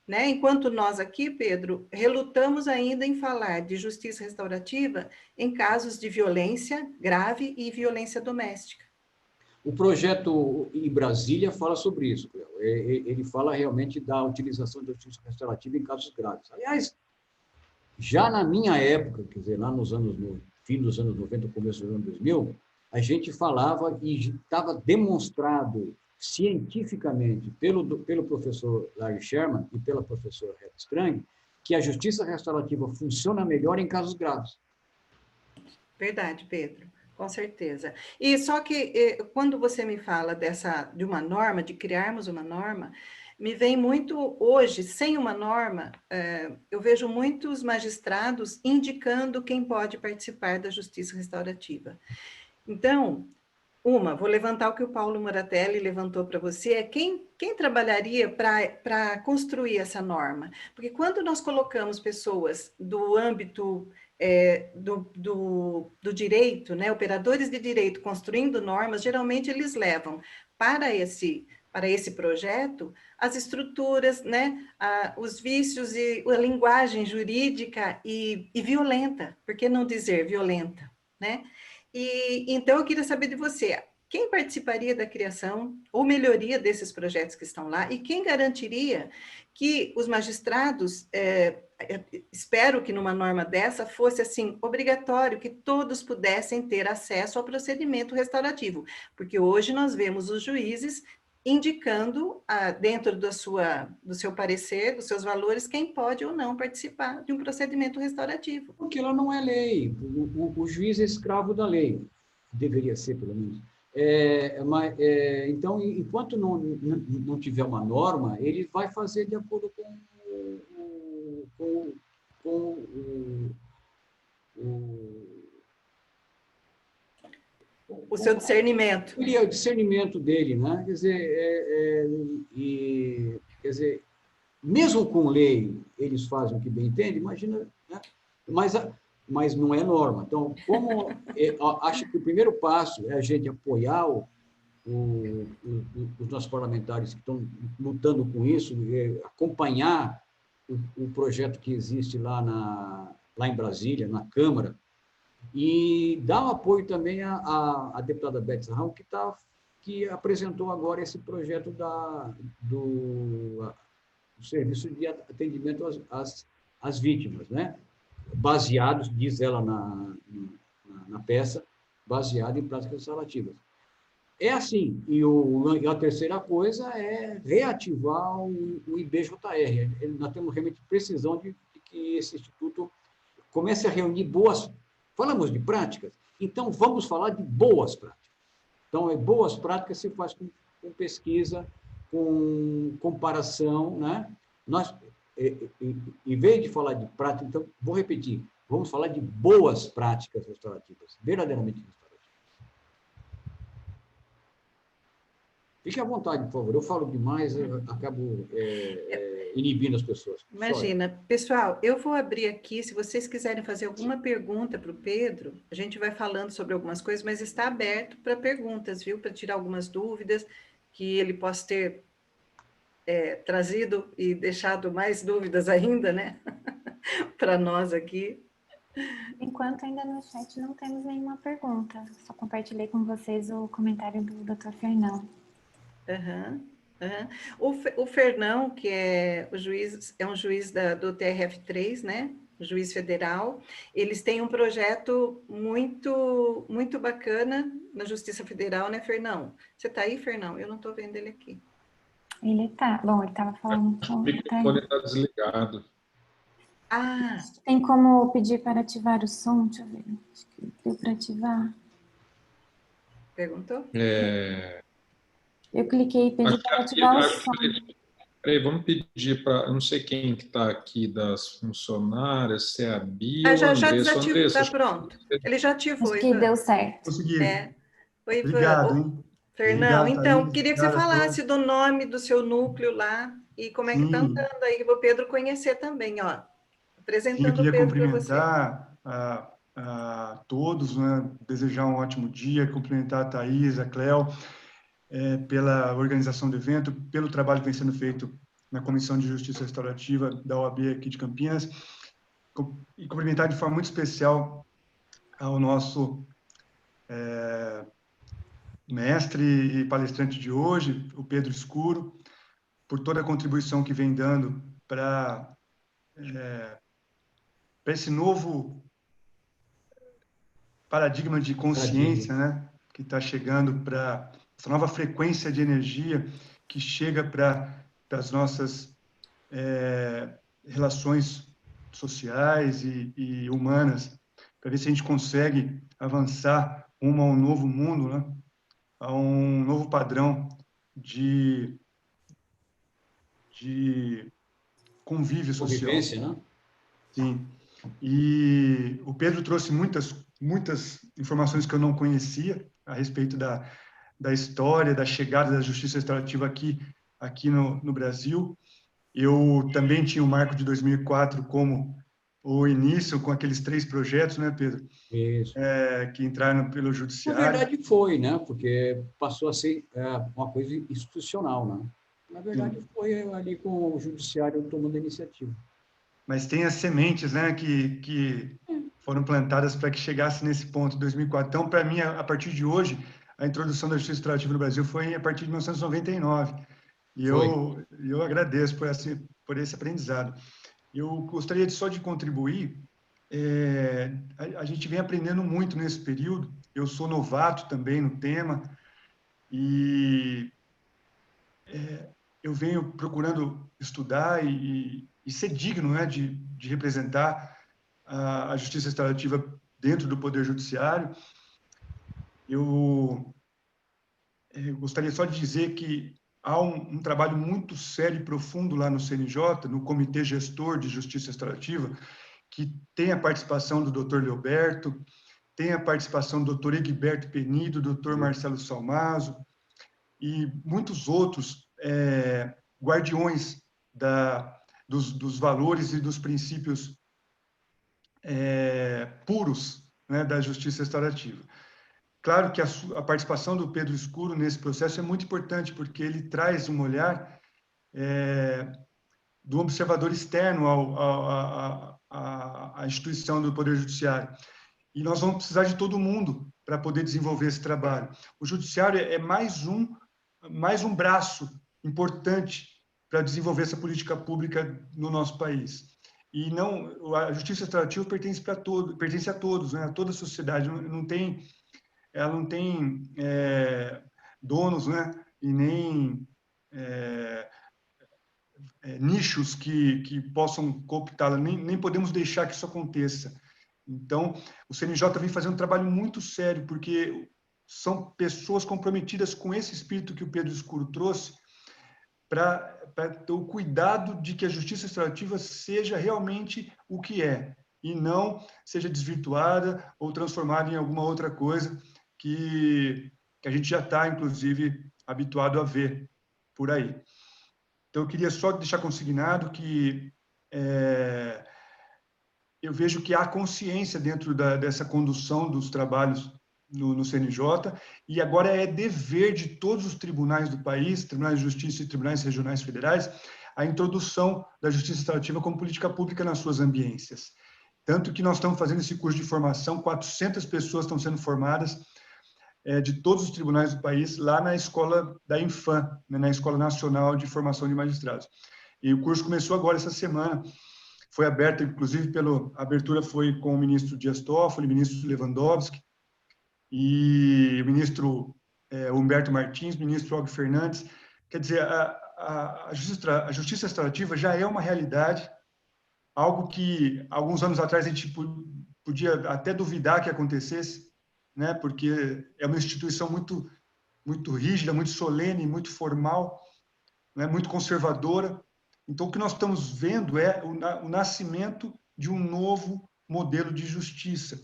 Enquanto nós aqui, Pedro, relutamos ainda em falar de justiça restaurativa em casos de violência grave e violência doméstica. O projeto em Brasília fala sobre isso. Ele fala realmente da utilização da justiça restaurativa em casos graves. Aliás, já na minha época, quer dizer, lá no fim dos anos 90, começo dos anos 2000, a gente falava e estava demonstrado cientificamente pelo professor Larry Sherman e pela professora Heth Strang que a justiça restaurativa funciona melhor em casos graves. Verdade, Pedro, com certeza. E só que quando você me fala de uma norma, de criarmos uma norma, me vem muito hoje, sem uma norma, eu vejo muitos magistrados indicando quem pode participar da justiça restaurativa. Então, vou levantar o que o Paulo Moratelli levantou para você, quem trabalharia para construir essa norma? Porque quando nós colocamos pessoas do âmbito do direito, né, operadores de direito construindo normas, geralmente eles levam para esse projeto as estruturas, né, os vícios e a linguagem jurídica e violenta, por que não dizer violenta, né? E então eu queria saber de você, quem participaria da criação ou melhoria desses projetos que estão lá e quem garantiria que os magistrados, espero que numa norma dessa fosse assim obrigatório que todos pudessem ter acesso ao procedimento restaurativo, porque hoje nós vemos os juízes indicando dentro do seu parecer, dos seus valores, quem pode ou não participar de um procedimento restaurativo. Porque ela não é lei. O juiz é escravo da lei. Deveria ser, pelo menos. Então, enquanto não tiver uma norma, ele vai fazer de acordo com o seu discernimento. É o discernimento dele, né? Quer dizer, mesmo com lei, eles fazem o que bem entendem, imagina, né? Mas não é norma. Então, acho que o primeiro passo é a gente apoiar os nossos parlamentares que estão lutando com isso, acompanhar o projeto que existe lá em Brasília, na Câmara, e dar um apoio também à deputada Beth Sarrão, que apresentou agora esse projeto do serviço de atendimento às vítimas, né? Baseados, diz ela na peça, baseado em práticas restaurativas. É assim, e a terceira coisa é reativar o IBJR. Nós temos realmente precisão de que esse instituto comece a reunir falamos de práticas, então vamos falar de boas práticas. Então, boas práticas se faz com pesquisa, com comparação, né? Nós, em vez de falar de prática, então, vou repetir, vamos falar de boas práticas restaurativas, verdadeiramente restaurativas. Fique à vontade, por favor. Eu falo demais, eu acabo inibindo as pessoas. Imagina. Pessoal, eu vou abrir aqui, se vocês quiserem fazer alguma pergunta para o Pedro, a gente vai falando sobre algumas coisas, mas está aberto para perguntas, viu? Para tirar algumas dúvidas, que ele possa ter trazido e deixado mais dúvidas ainda, né? Para nós aqui. Enquanto ainda no chat não temos nenhuma pergunta, só compartilhei com vocês o comentário do Dr. Fernão. Aham, aham. O Fernão, que é o juiz, é um juiz do TRF3, né? Juiz federal. Eles têm um projeto muito, muito bacana na Justiça Federal, né, Fernão? Você está aí, Fernão? Eu não estou vendo ele aqui. Ele tá. Bom, ele estava falando O com. microfone está desligado. Ah, Tem como pedir para ativar o som? Deixa eu ver. Acho que deu para ativar. perguntou? Eu cliquei e pedi para ativar o som. Peraí, vamos pedir para, eu não sei quem que está aqui das funcionárias, se é a Bia ou a Já Andressa. desativou, Andressa, está pronto. Ele já ativou, Acho que Ivan. deu certo. Consegui. Oi, Ivan. Obrigado, hein? Fernão, Obrigado, então, Thaís. queria que você Obrigado a falasse todos. do nome do seu núcleo lá e como é que está Sim, andando aí, para o Pedro conhecer também, ó. sim, eu Apresentando o queria Pedro para você. cumprimentar a todos, né? Desejar um ótimo dia, cumprimentar a Thaís, a Cléo, pela organização do evento, pelo trabalho que vem sendo feito na Comissão de Justiça Restaurativa da OAB aqui de Campinas, e cumprimentar de forma muito especial ao nosso mestre e palestrante de hoje, o Pedro Escuro, por toda a contribuição que vem dando para esse novo paradigma de consciência, né, que está chegando, para essa nova frequência de energia que chega para as nossas relações sociais e humanas, para ver se a gente consegue avançar rumo a um novo mundo, né, a um novo padrão de convívio social. Convivência, né? Sim. E o Pedro trouxe muitas informações que eu não conhecia a respeito da história, da chegada da justiça restaurativa aqui no Brasil. Eu também tinha o marco de 2004 como o início, com aqueles 3 projetos, né, Pedro? Isso. Que entraram pelo Na judiciário. verdade foi, né? Porque passou a ser uma coisa institucional, né? Na verdade foi ali com o judiciário tomando a iniciativa. Mas tem as sementes, né, que foram plantadas para que chegasse nesse ponto, 2004. Então, para mim, a partir de hoje, a introdução da justiça restaurativa no Brasil foi a partir de 1999. E eu agradeço por esse aprendizado. Eu gostaria só de contribuir. A gente vem aprendendo muito nesse período. Eu sou novato também no tema e eu venho procurando estudar e ser digno, né, de representar a justiça restaurativa dentro do Poder Judiciário. Eu gostaria só de dizer que há um trabalho muito sério e profundo lá no CNJ, no Comitê Gestor de Justiça Restaurativa, que tem a participação do Dr. Leoberto, tem a participação do Dr. Egberto Penido, do Dr. Marcelo Salmazo e muitos outros guardiões dos valores e dos princípios puros, né, da justiça restaurativa. Claro que a participação do Pedro Escuro nesse processo é muito importante, porque ele traz um olhar do observador externo à instituição do Poder Judiciário. E nós vamos precisar de todo mundo para poder desenvolver esse trabalho. O Judiciário é mais um braço importante para desenvolver essa política pública no nosso país. E não, a justiça restaurativa pertence a todos, né, a toda a sociedade. Ela não tem donos, né, e nem nichos que possam cooptá-la, nem podemos deixar que isso aconteça. Então, o CNJ vem fazendo um trabalho muito sério, porque são pessoas comprometidas com esse espírito que o Pedro Escuro trouxe, para ter o cuidado de que a justiça restaurativa seja realmente o que é, e não seja desvirtuada ou transformada em alguma outra coisa que a gente já está, inclusive, habituado a ver por aí. Então, eu queria só deixar consignado que eu vejo que há consciência dentro dessa condução dos trabalhos no CNJ, e agora é dever de todos os tribunais do país, tribunais de justiça e tribunais regionais federais, a introdução da justiça restaurativa como política pública nas suas ambiências. Tanto que nós estamos fazendo esse curso de formação, 400 pessoas estão sendo formadas de todos os tribunais do país, lá na escola da Infam, né, na Escola Nacional de Formação de Magistrados. E o curso começou agora, essa semana, foi aberto, inclusive, a abertura foi com o ministro Dias Toffoli, o ministro Lewandowski, e o ministro Humberto Martins, o ministro Og Fernandes. Quer dizer, a justiça restaurativa já é uma realidade, algo que, alguns anos atrás, a gente podia até duvidar que acontecesse, né? Porque é uma instituição muito, muito rígida, muito solene, muito formal, né? Muito conservadora. Então, o que nós estamos vendo é o nascimento de um novo modelo de justiça.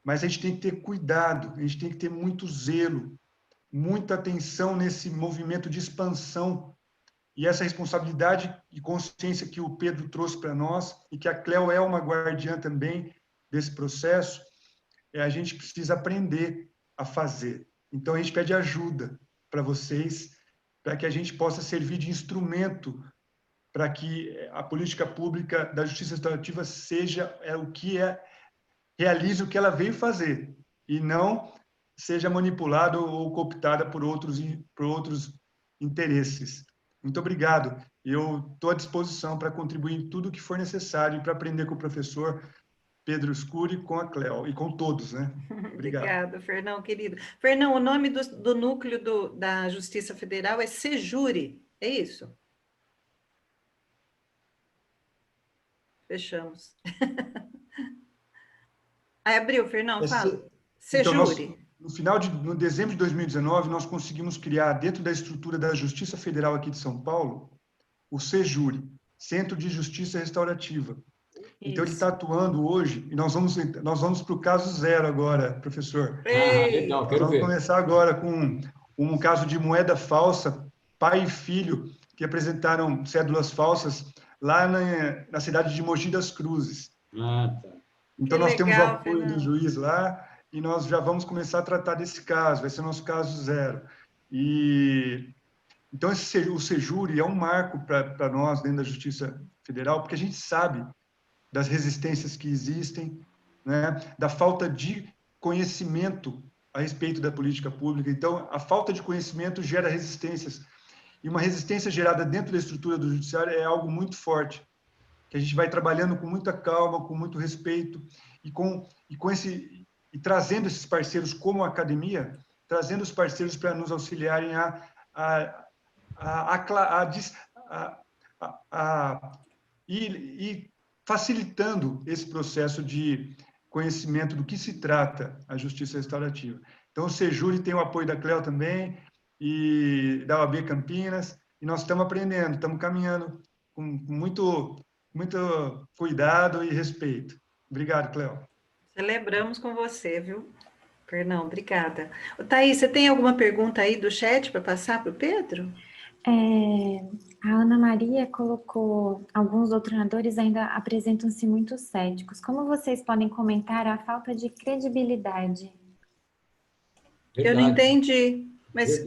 Mas a gente tem que ter cuidado, a gente tem que ter muito zelo, muita atenção nesse movimento de expansão e essa responsabilidade e consciência que o Pedro trouxe para nós e que a Cleo é uma guardiã também desse processo, a gente precisa aprender a fazer. Então, a gente pede ajuda para vocês, para que a gente possa servir de instrumento para que a política pública da justiça restaurativa seja o que realize o que ela veio fazer, e não seja manipulada ou cooptada por outros interesses. Muito obrigado. Eu estou à disposição para contribuir em tudo que for necessário para aprender com o professor Pedro Scuri, com a Cleo e com todos, né? Obrigado. Obrigada, Fernão, querido. Fernão, o nome do núcleo da Justiça Federal é Sejure, é isso? Fechamos. Aí abriu, Fernão, fala. Sejure. Então, no dezembro de 2019, nós conseguimos criar, dentro da estrutura da Justiça Federal aqui de São Paulo, o Sejure, Centro de Justiça Restaurativa. Então, ele está atuando hoje, e nós vamos para o caso zero agora, professor. Legal, quero ver. Vamos começar agora com um caso de moeda falsa, pai e filho, que apresentaram cédulas falsas lá na cidade de Mogi das Cruzes. Tá. Então, nós temos o apoio do juiz lá, e nós já vamos começar a tratar desse caso, vai ser o nosso caso zero. Então, o Sejure é um marco para nós dentro da Justiça Federal, porque a gente sabe das resistências que existem, né? Da falta de conhecimento a respeito da política pública. Então, a falta de conhecimento gera resistências. E uma resistência gerada dentro da estrutura do judiciário é algo muito forte, que a gente vai trabalhando com muita calma, com muito respeito, e trazendo esses parceiros como a academia, trazendo os parceiros para nos auxiliarem e facilitando esse processo de conhecimento do que se trata a justiça restaurativa. Então, o Sejure tem o apoio da Cleo também, e da OAB Campinas, e nós estamos aprendendo, estamos caminhando com muito cuidado e respeito. Obrigado, Cleo. Celebramos com você, viu? Fernão, obrigada. Thaís, você tem alguma pergunta aí do chat para passar para o Pedro? A Ana Maria colocou: alguns doutrinadores ainda apresentam-se muito céticos. Como vocês podem comentar a falta de credibilidade? Verdade. Eu não entendi. Mas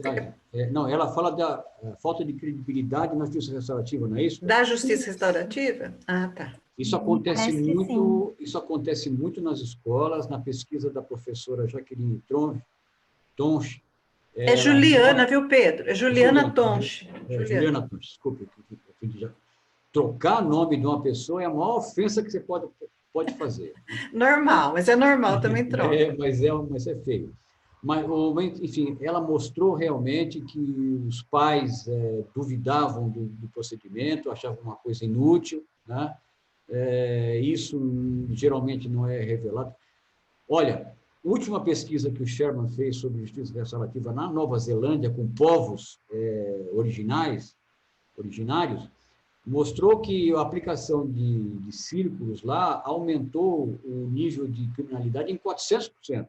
não, ela fala da falta de credibilidade na justiça restaurativa, não é isso? Da justiça restaurativa? Ah, tá. Isso acontece muito nas escolas, na pesquisa da professora Jaqueline Tonch. É Juliana, viu, Pedro? É Juliana Tonch. Juliana Tonch, desculpe. Trocar nome de uma pessoa é a maior ofensa que você pode fazer. Normal, mas é normal, também troca. Mas é feio. Mas, enfim, ela mostrou realmente que os pais duvidavam do procedimento, achavam uma coisa inútil, né? Isso geralmente não é revelado. Olha, a última pesquisa que o Sherman fez sobre justiça restaurativa na Nova Zelândia, com povos originários, mostrou que a aplicação de círculos lá aumentou o nível de criminalidade em 400%.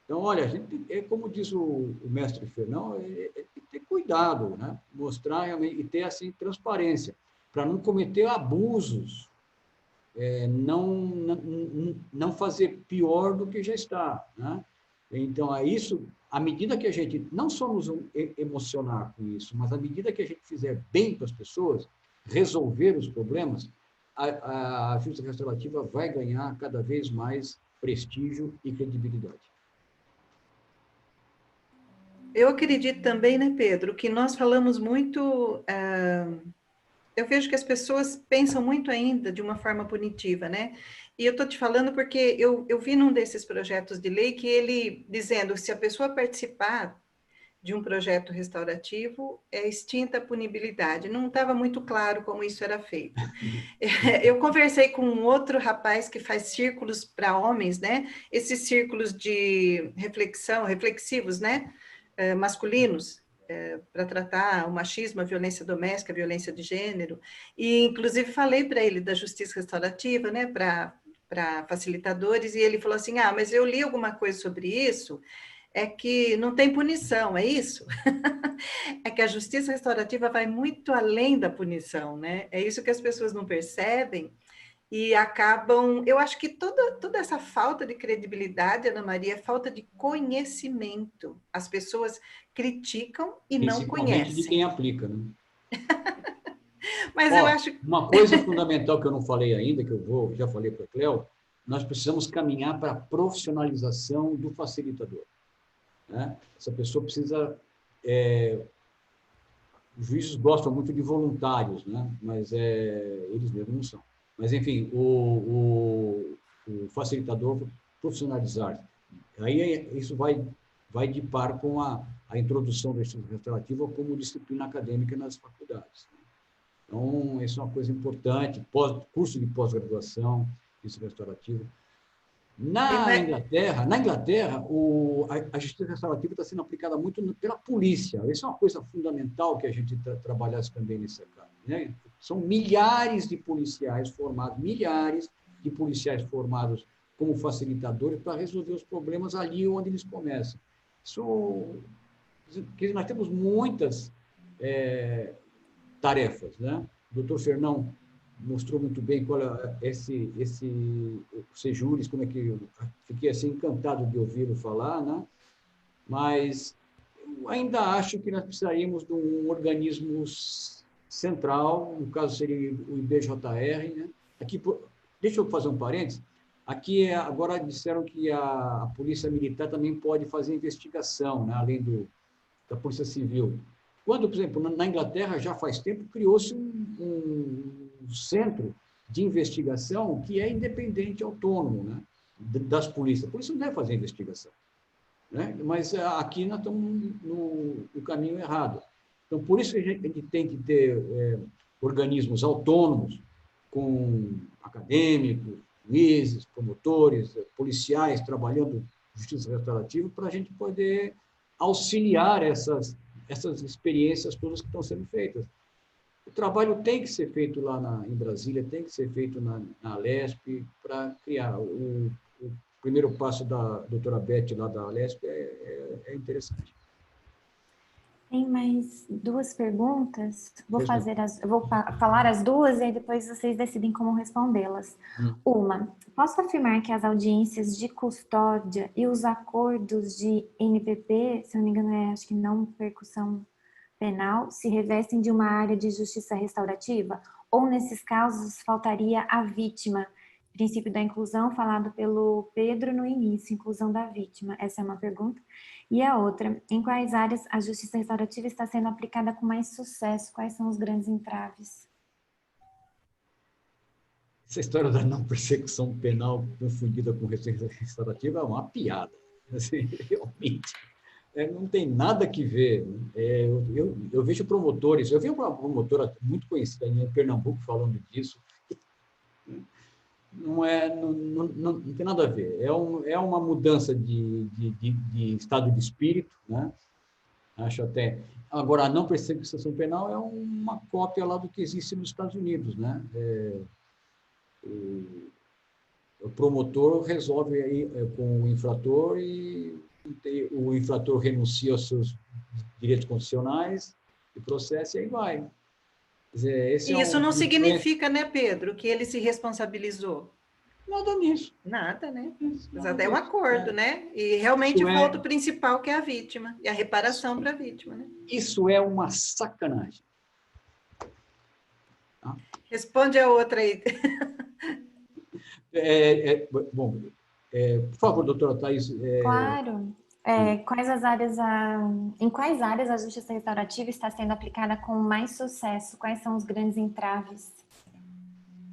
Então, olha, a gente como diz o mestre Fernão, tem que ter cuidado, né? Mostrar realmente, e ter assim, transparência, para não cometer abusos, não fazer pior do que já está, né? Então, à medida que a gente não só nos emocionar com isso, mas à medida que a gente fizer bem para as pessoas, resolver os problemas, a justiça restaurativa vai ganhar cada vez mais prestígio e credibilidade. Eu acredito também, né, Pedro, que nós falamos muito... eu vejo que as pessoas pensam muito ainda de uma forma punitiva, né? E eu estou te falando porque eu vi num desses projetos de lei que ele dizendo se a pessoa participar de um projeto restaurativo, é extinta a punibilidade. Não estava muito claro como isso era feito. Eu conversei com um outro rapaz que faz círculos para homens, né? Esses círculos de reflexão, reflexivos, né? Masculinos, para tratar o machismo, a violência doméstica, a violência de gênero. E, inclusive, falei para ele da justiça restaurativa, né? Para facilitadores, e ele falou assim, mas eu li alguma coisa sobre isso, é que não tem punição, é isso? É que a justiça restaurativa vai muito além da punição, né? É isso que as pessoas não percebem e acabam... Eu acho que toda essa falta de credibilidade, Ana Maria, é falta de conhecimento. As pessoas criticam e não Principalmente de quem conhecem. aplica, né? Mas eu acho... Uma coisa fundamental que eu não falei ainda, que já falei para a Cléo, nós precisamos caminhar para a profissionalização do facilitador. Né? Essa pessoa precisa... os juízes gostam muito de voluntários, né? Mas eles mesmos não são. Mas, enfim, o facilitador profissionalizar. Aí isso vai de par com a introdução da justiça restaurativa como disciplina acadêmica nas faculdades. Então, isso é uma coisa importante, curso de pós-graduação, justiça restaurativa. Na Inglaterra, a justiça restaurativa está sendo aplicada muito pela polícia. Isso é uma coisa fundamental que a gente trabalhasse também nesse caso. Né? São milhares de policiais formados como facilitadores para resolver os problemas ali onde eles começam. Nós temos muitas tarefas. Né? O doutor Fernão mostrou muito bem qual é esse Sejures, como é que eu fiquei assim encantado de ouvi-lo falar, né? Mas eu ainda acho que nós precisaríamos de um organismo central, no caso seria o IBJR, né? Aqui, deixa eu fazer um parênteses, aqui agora disseram que a Polícia Militar também pode fazer investigação, né? Além da Polícia Civil. Quando, por exemplo, na Inglaterra, já faz tempo, criou-se um centro de investigação que é independente, autônomo, né, das polícias. A polícia não deve fazer investigação. Né? Mas aqui nós estamos no caminho errado. Então, por isso que a gente tem que ter organismos autônomos, com acadêmicos, juízes, promotores, policiais, trabalhando justiça restaurativa, para a gente poder auxiliar essas experiências todas que estão sendo feitas. O trabalho tem que ser feito lá em Brasília, tem que ser feito na Alesp, para criar. O primeiro passo da doutora Beth, lá da Alesp, é interessante. Tem mais duas perguntas. Vou falar as duas e aí depois vocês decidem como respondê-las. Uma, posso afirmar que as audiências de custódia e os acordos de NPP, se eu não me engano, acho que não percussão penal, se revestem de uma área de justiça restaurativa? Ou, nesses casos, faltaria a vítima? Princípio da inclusão, falado pelo Pedro no início, inclusão da vítima. Essa é uma pergunta. E a outra, em quais áreas a justiça restaurativa está sendo aplicada com mais sucesso? Quais são os grandes entraves? Essa história da não persecução penal confundida com justiça restaurativa é uma piada. Assim, realmente. Não tem nada que ver. Eu vejo promotores, eu vi uma promotora muito conhecida em Pernambuco falando disso. Não tem nada a ver. É uma mudança de estado de espírito, né? Acho até. Agora, a não persecução penal é uma cópia lá do que existe nos Estados Unidos, né? O promotor resolve aí com o infrator e o infrator renuncia aos seus direitos constitucionais e processa e aí vai. Isso não significa, né, Pedro, que ele se responsabilizou? Nada nisso. Nada, né? Mas até um acordo, né? E realmente falta o principal, que é a vítima, e a reparação para a vítima, né? Isso é uma sacanagem. Tá? Responde a outra aí. Bom, por favor, doutora Thaís. Claro. Quais as áreas em quais áreas a justiça restaurativa está sendo aplicada com mais sucesso? Quais são os grandes entraves?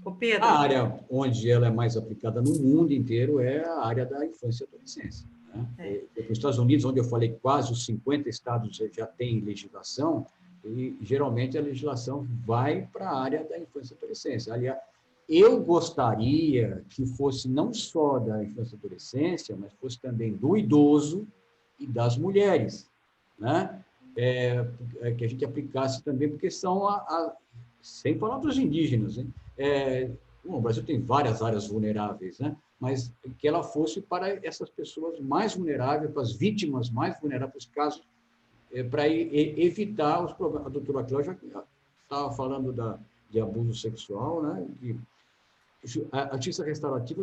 O Pedro. A área onde ela é mais aplicada no mundo inteiro é a área da infância e adolescência. Né? Nos Estados Unidos, onde eu falei que quase os 50 estados já têm legislação, e geralmente a legislação vai para a área da infância e adolescência. Aliás, eu gostaria que fosse não só da infância e adolescência, mas fosse também do idoso e das mulheres, né? Que a gente aplicasse também, porque são, sem falar dos indígenas, hein? O Brasil tem várias áreas vulneráveis, né? Mas que ela fosse para essas pessoas mais vulneráveis, para as vítimas mais vulneráveis, casos, para evitar os problemas. A doutora Cláudia estava falando de abuso sexual, né? A justiça restaurativa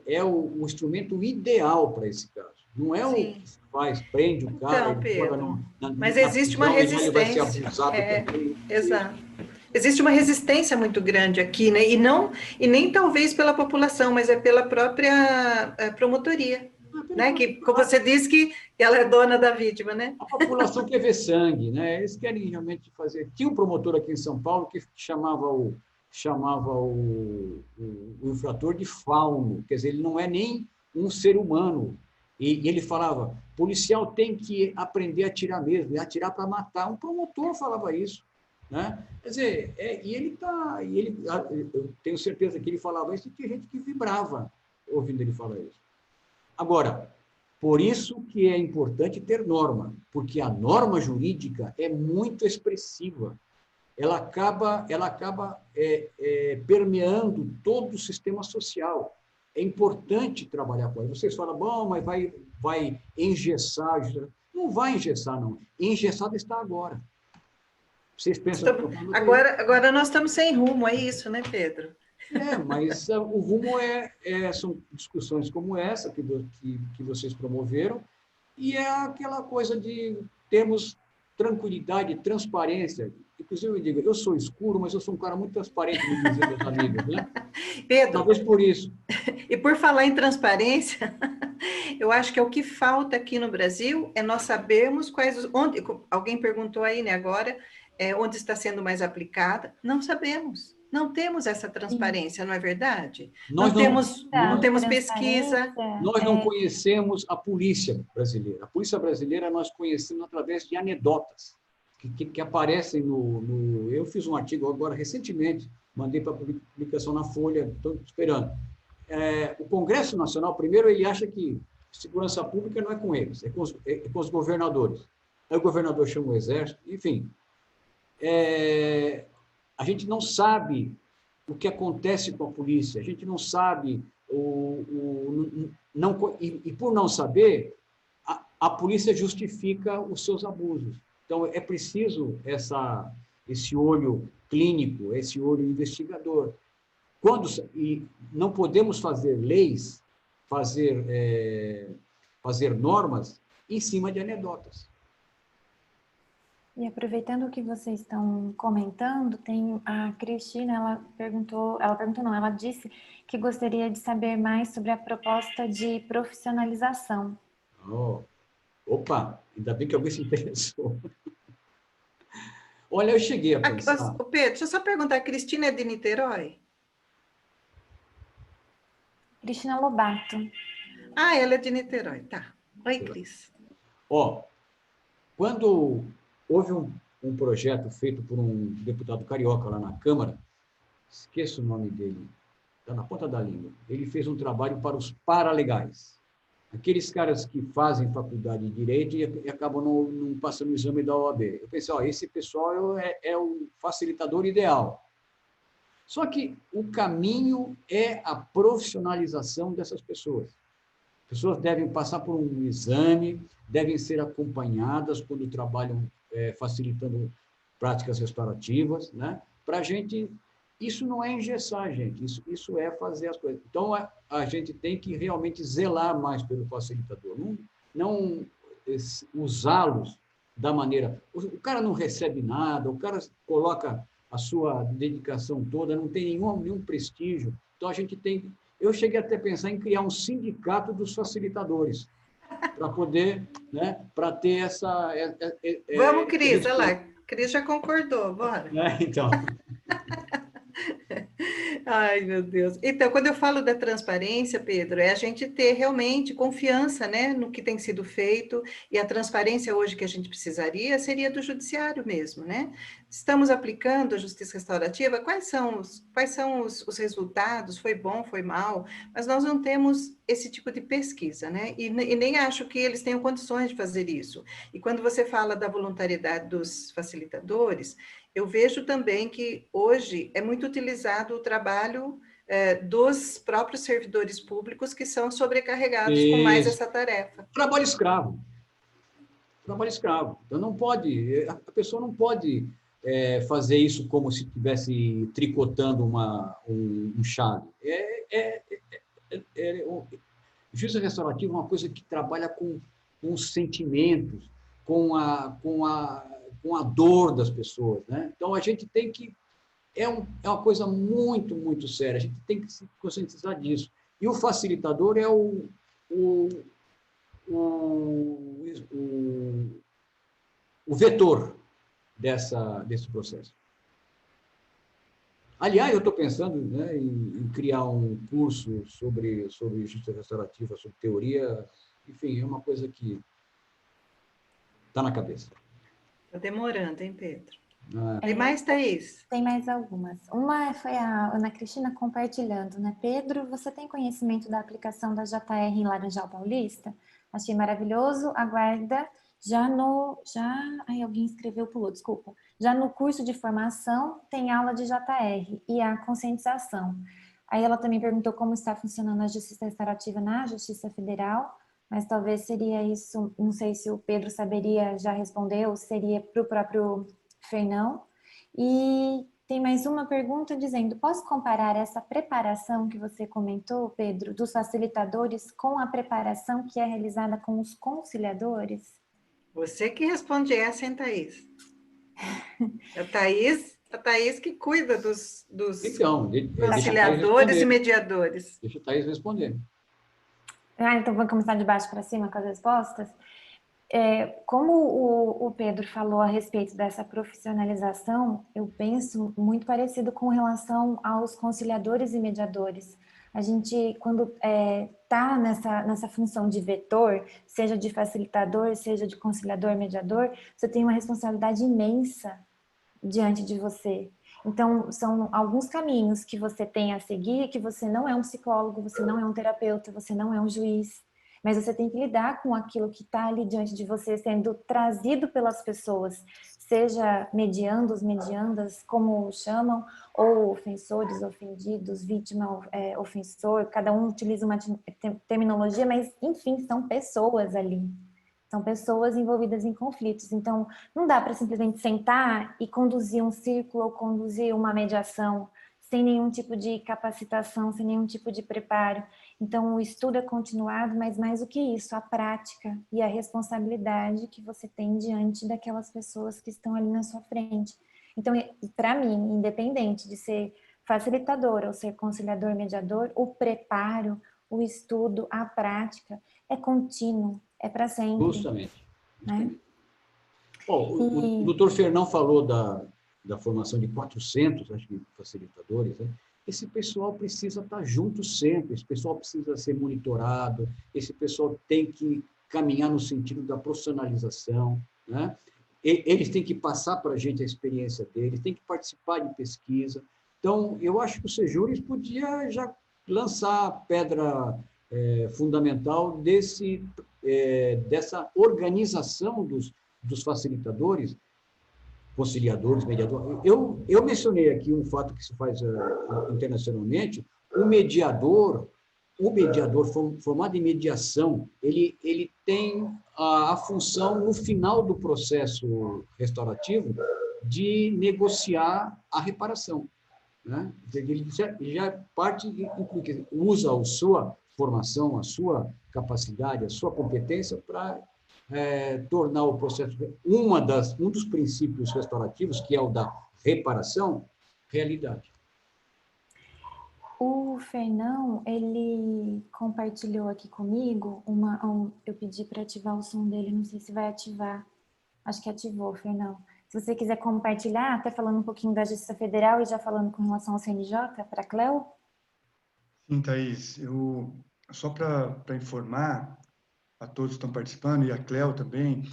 é o instrumento ideal para esse caso. Não é o que se faz, prende o cara... Então, Pedro, mas na existe uma prisão, ele vai ser resistência. abusado também. Exato. Existe uma resistência muito grande aqui, né? E nem talvez pela população, mas é pela própria promotoria, né? Que, como você disse, que ela é dona da vítima, né? A população quer ver sangue, né? Eles querem realmente fazer... Tinha um promotor aqui em São Paulo que chamava o infrator de fauno, quer dizer, ele não é nem um ser humano. E ele falava, policial tem que aprender a atirar mesmo, atirar para matar. Um promotor falava isso, né? Quer dizer, eu tenho certeza que ele falava isso e tinha gente que vibrava ouvindo ele falar isso. Agora, por isso que é importante ter norma, porque a norma jurídica é muito expressiva. Ela acaba permeando todo o sistema social. É importante trabalhar com ela. Vocês falam, bom, mas vai engessar. Não vai engessar, não. Engessado está agora. Vocês pensam... Agora nós estamos sem rumo, é isso, né, Pedro? Mas o rumo são discussões como essa que vocês promoveram, e é aquela coisa de termos tranquilidade, transparência. Inclusive, eu digo, eu sou escuro, mas eu sou um cara muito transparente, me dizem meus amigos, né? Pedro, talvez por isso. E por falar em transparência, eu acho que o que falta aqui no Brasil é nós sabermos onde, alguém perguntou aí, né, agora, onde está sendo mais aplicada. Não sabemos. Não temos essa transparência, não é verdade? Não temos pesquisa. Nós não conhecemos a polícia brasileira. A polícia brasileira nós conhecemos através de anedotas que aparecem no... Eu fiz um artigo agora recentemente, mandei para publicação na Folha, estou esperando. O Congresso Nacional, primeiro, ele acha que segurança pública não é com eles, é com os governadores. Aí o governador chama o exército, enfim. A gente não sabe o que acontece com a polícia, a gente não sabe, e por não saber, a polícia justifica os seus abusos. Então, é preciso esse olho clínico, esse olho investigador. E não podemos fazer leis, fazer normas em cima de anedotas. E aproveitando o que vocês estão comentando, tem a Cristina, ela disse que gostaria de saber mais sobre a proposta de profissionalização. Opa, ainda bem que alguém se interessou. Olha, eu cheguei a pensar... Pedro, deixa eu só perguntar, a Cristina é de Niterói? Cristina Lobato. Ela é de Niterói, tá. Oi, Cris. Quando houve um projeto feito por um deputado carioca lá na Câmara, esqueço o nome dele, está na ponta da língua, ele fez um trabalho para os paralegais. Aqueles caras que fazem faculdade de Direito e acabam não passando o exame da OAB. Eu pensei, esse pessoal é o facilitador ideal. Só que o caminho é a profissionalização dessas pessoas. As pessoas devem passar por um exame, devem ser acompanhadas quando trabalham facilitando práticas restaurativas, né? Para a gente... Isso não é engessar, gente, isso é fazer as coisas. Então, a gente tem que realmente zelar mais pelo facilitador, não usá-los da maneira... O cara não recebe nada, o cara coloca a sua dedicação toda, não tem nenhum prestígio. Então, a gente tem... Eu cheguei até a pensar em criar um sindicato dos facilitadores. para poder, né, para ter essa... Vamos, Cris, olha lá, Cris já concordou, bora. Então... Ai, meu Deus. Então, quando eu falo da transparência, Pedro, é a gente ter realmente confiança, né, no que tem sido feito, e a transparência hoje que a gente precisaria seria do judiciário mesmo, né? Estamos aplicando a justiça restaurativa, quais são os resultados? Foi bom, foi mal? Mas nós não temos esse tipo de pesquisa, né? E nem acho que eles tenham condições de fazer isso. E quando você fala da voluntariedade dos facilitadores, eu vejo também que hoje é muito utilizado o trabalho dos próprios servidores públicos que são sobrecarregados com mais essa tarefa. Trabalho escravo. Trabalho escravo. Então, não pode, a pessoa não pode fazer isso como se estivesse tricotando um chale. Justiça restaurativa é uma coisa que trabalha com os sentimentos, com a dor das pessoas, né? Então, a gente tem que... É uma coisa muito, muito séria. A gente tem que se conscientizar disso. E o facilitador é o vetor desse processo. Aliás, eu estou pensando, né, em criar um curso sobre justiça restaurativa, sobre teoria. Enfim, é uma coisa que está na cabeça. Está demorando, hein, Pedro? Ah. Tem mais, Thaís? Tem mais algumas. Uma foi a Ana Cristina compartilhando, né? Pedro, você tem conhecimento da aplicação da JR em Laranjal Paulista? Achei maravilhoso. Aguarda Ai, alguém escreveu, pulou, desculpa. Já no curso de formação tem aula de JR e a conscientização. Aí ela também perguntou como está funcionando a justiça restaurativa na Justiça Federal, mas talvez seria isso, não sei se o Pedro saberia já responder, ou seria para o próprio Fernão. E tem mais uma pergunta dizendo, posso comparar essa preparação que você comentou, Pedro, dos facilitadores com a preparação que é realizada com os conciliadores? Você que responde essa, hein, Thaís? A Thaís que cuida dos conciliadores e mediadores. Deixa a Thaís responder. Então vamos começar de baixo para cima com as respostas? Como o Pedro falou a respeito dessa profissionalização, eu penso muito parecido com relação aos conciliadores e mediadores. A gente, quando está nessa função de vetor, seja de facilitador, seja de conciliador, mediador, você tem uma responsabilidade imensa diante de você. Então, são alguns caminhos que você tem a seguir, que você não é um psicólogo, você não é um terapeuta, você não é um juiz, mas você tem que lidar com aquilo que está ali diante de você, sendo trazido pelas pessoas, seja mediando, os mediandas, como chamam, ou ofensores, ofendidos, vítima, ofensor, cada um utiliza uma terminologia, mas, enfim, são pessoas ali. São pessoas envolvidas em conflitos. Então, não dá para simplesmente sentar e conduzir um círculo ou conduzir uma mediação sem nenhum tipo de capacitação, sem nenhum tipo de preparo. Então, o estudo é continuado, mas mais do que isso, a prática e a responsabilidade que você tem diante daquelas pessoas que estão ali na sua frente. Então, para mim, independente de ser facilitador ou ser conciliador, mediador, o preparo, o estudo, a prática é contínuo, é para sempre. Justamente. Né? Bom, o doutor Fernão falou da formação de 400, acho que, facilitadores, né? Esse pessoal precisa estar junto sempre, esse pessoal precisa ser monitorado, esse pessoal tem que caminhar no sentido da profissionalização, né? Eles têm que passar para a gente a experiência deles, têm que participar de pesquisa. Então, eu acho que o Sejures podia já lançar a pedra fundamental dessa organização dos facilitadores, conciliadores, mediadores. Eu mencionei aqui um fato que se faz internacionalmente, o mediador formado em mediação, ele tem a função, no final do processo restaurativo, de negociar a reparação. Né? Ele já parte, usa a sua formação, a sua capacidade, a sua competência para tornar o processo, um dos princípios restaurativos, que é o da reparação, realidade. O Fernão, ele compartilhou aqui comigo eu pedi para ativar o som dele, não sei se vai ativar. Acho que ativou, Fernão. Se você quiser compartilhar, até falando um pouquinho da Justiça Federal e já falando com relação ao CNJ, para a Cleo. Sim, Thaís, só para informar a todos que estão participando, e a Cleo também,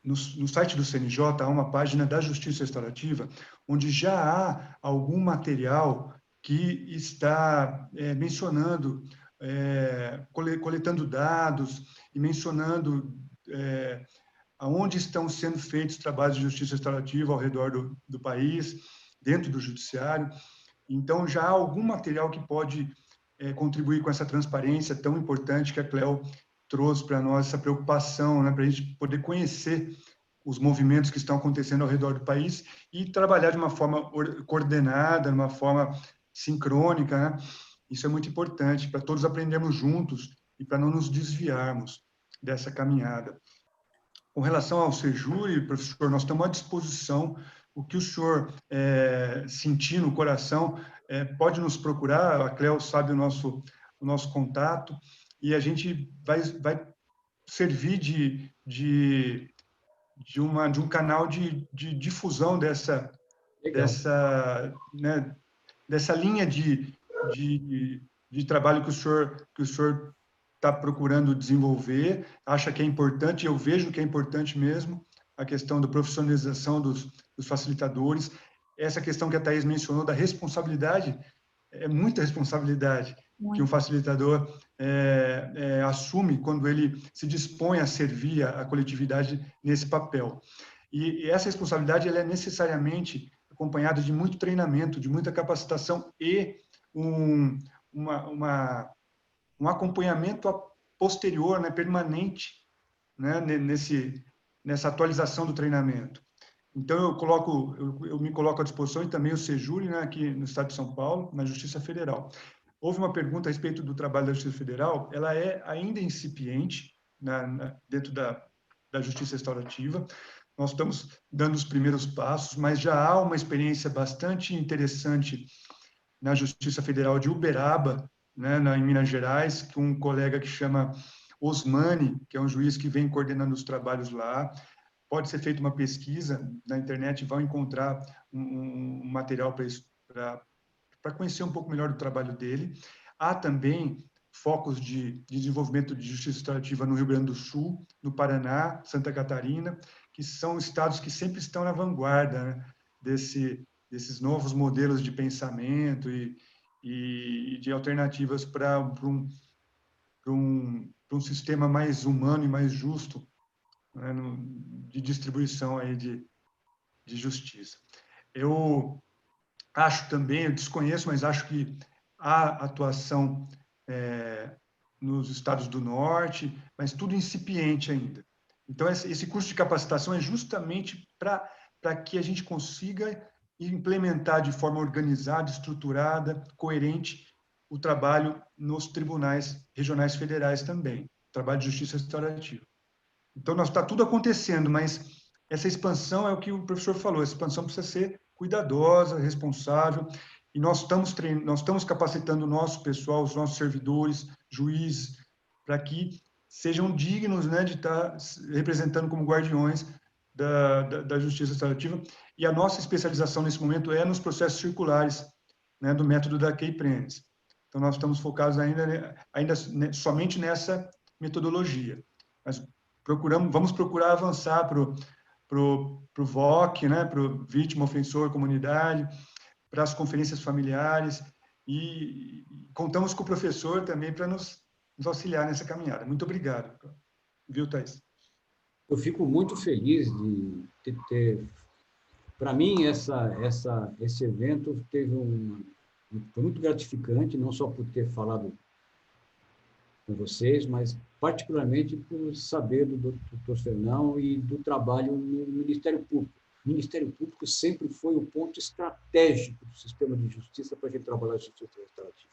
no site do CNJ há uma página da Justiça Restaurativa, onde já há algum material que está mencionando, coletando dados e mencionando aonde estão sendo feitos trabalhos de justiça restaurativa ao redor do país, dentro do judiciário. Então, já há algum material que pode contribuir com essa transparência tão importante que a Cleo trouxe para nós, essa preocupação, né, para a gente poder conhecer os movimentos que estão acontecendo ao redor do país e trabalhar de uma forma coordenada, de uma forma sincrônica, né? Isso é muito importante para todos aprendermos juntos e para não nos desviarmos dessa caminhada. Com relação ao Sejuri, professor, nós estamos à disposição. O que o senhor sentir no coração, pode nos procurar, a Cleo sabe o nosso contato, e a gente vai servir de um canal de difusão dessa linha de trabalho que o senhor está procurando desenvolver, acha que é importante, eu vejo que é importante mesmo, a questão da profissionalização dos facilitadores, essa questão que a Thaís mencionou da responsabilidade, é muita responsabilidade que um facilitador assume quando ele se dispõe a servir a coletividade nesse papel. E essa responsabilidade ela é necessariamente acompanhada de muito treinamento, de muita capacitação e um acompanhamento posterior, né, permanente, né, nessa atualização do treinamento. Então, eu me coloco à disposição, e também o Sejuri, né, aqui no Estado de São Paulo, na Justiça Federal. Houve uma pergunta a respeito do trabalho da Justiça Federal, ela é ainda incipiente dentro da Justiça Restaurativa. Nós estamos dando os primeiros passos, mas já há uma experiência bastante interessante na Justiça Federal de Uberaba, né, em Minas Gerais, que um colega que chama Osmani, que é um juiz que vem coordenando os trabalhos lá. Pode ser feita uma pesquisa na internet, vão encontrar um material para conhecer um pouco melhor do trabalho dele. Há também focos de desenvolvimento de justiça restaurativa no Rio Grande do Sul, no Paraná, Santa Catarina, que são estados que sempre estão na vanguarda, né, desses novos modelos de pensamento e de alternativas para um sistema mais humano e mais justo, né, de distribuição aí de justiça. Eu acho também, eu desconheço, mas acho que há atuação nos estados do norte, mas tudo incipiente ainda. Então, esse curso de capacitação é justamente para que a gente consiga implementar de forma organizada, estruturada, coerente, o trabalho nos tribunais regionais federais também, trabalho de justiça restaurativa. Então, está tudo acontecendo, mas essa expansão é o que o professor falou, a expansão precisa ser cuidadosa, responsável, e nós estamos capacitando o nosso pessoal, os nossos servidores, juízes, para que sejam dignos, né, de estar representando como guardiões da justiça restaurativa. E a nossa especialização nesse momento é nos processos circulares, né, do método da Keynes. Então, nós estamos focados ainda somente nessa metodologia. Mas vamos procurar avançar para o VOC, né, para o vítima, ofensor, comunidade, para as conferências familiares, e contamos com o professor também para nos auxiliar nessa caminhada. Muito obrigado. Viu, Thaís? Eu fico muito feliz de ter... Para mim, esse evento foi muito gratificante, não só por ter falado com vocês, mas particularmente por saber do Dr. Fernão e do trabalho no Ministério Público. O Ministério Público sempre foi o ponto estratégico do sistema de justiça para a gente trabalhar a justiça restaurativa.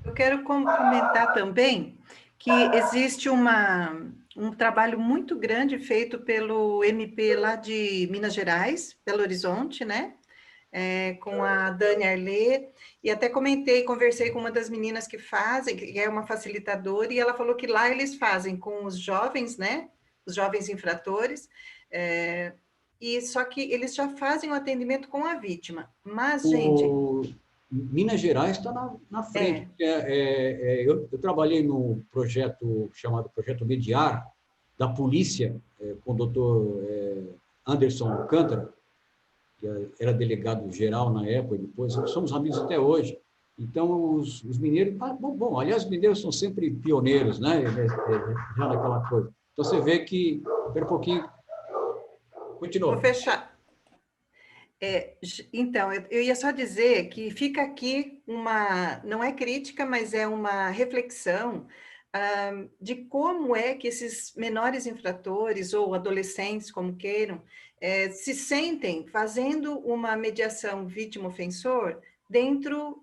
Eu quero comentar também que existe um trabalho muito grande feito pelo MP lá de Minas Gerais, Belo Horizonte, né? Com a Dani Arlê, e até conversei com uma das meninas que fazem, que é uma facilitadora, e ela falou que lá eles fazem com os jovens, né? Os jovens infratores, e só que eles já fazem o atendimento com a vítima. Mas, gente... Minas Gerais está na frente. Eu trabalhei num projeto chamado Projeto Mediar, da polícia, com o doutor Anderson Alcântara, que era delegado geral na época, e depois somos amigos até hoje. Então, os mineiros... Bom, aliás, os mineiros são sempre pioneiros, né? Já naquela coisa. Então, você vê que... Espera um pouquinho. Continua. Vou fechar. Então, eu ia só dizer que fica aqui não é crítica, mas é uma reflexão de como é que esses menores infratores, ou adolescentes, como queiram, se sentem fazendo uma mediação vítima-ofensor dentro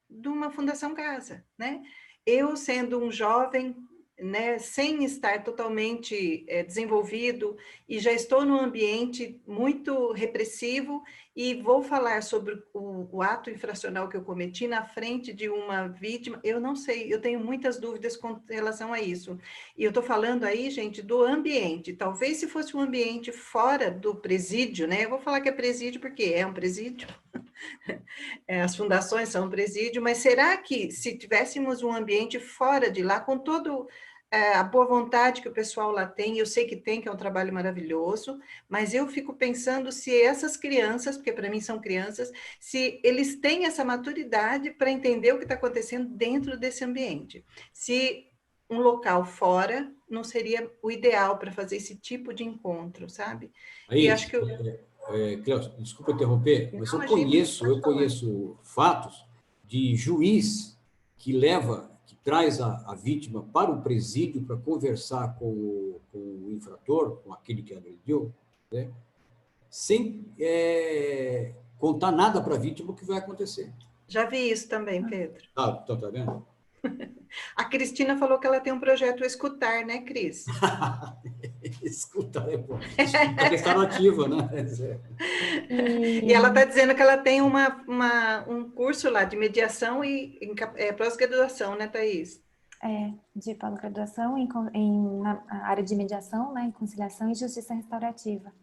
de uma Fundação Casa, né? Eu, sendo um jovem, né, sem estar totalmente desenvolvido, e já estou num ambiente muito repressivo, e vou falar sobre o ato infracional que eu cometi na frente de uma vítima, eu não sei, eu tenho muitas dúvidas com relação a isso. E eu estou falando aí, gente, do ambiente. Talvez se fosse um ambiente fora do presídio, né? Eu vou falar que é presídio porque é um presídio. As fundações são um presídio, mas será que se tivéssemos um ambiente fora de lá, com todo a boa vontade que o pessoal lá tem, eu sei que tem, que é um trabalho maravilhoso, mas eu fico pensando se essas crianças, porque para mim são crianças, se eles têm essa maturidade para entender o que está acontecendo dentro desse ambiente. Se um local fora não seria o ideal para fazer esse tipo de encontro, sabe? Aí, e acho que Cléo, desculpa interromper, mas eu conheço fatos de juiz que traz a vítima para o presídio para conversar com o infrator, com aquele que agrediu, né, sem contar nada para a vítima o que vai acontecer. Já vi isso também, Pedro. Então, tá vendo? A Cristina falou que ela tem um projeto Escutar, né, Cris? Escutar é bom. Escutar restaurativa, né? E ela está dizendo que ela tem um curso lá de mediação e pós-graduação, né, Thaís? De pós-graduação na área de mediação, né, em conciliação e justiça restaurativa.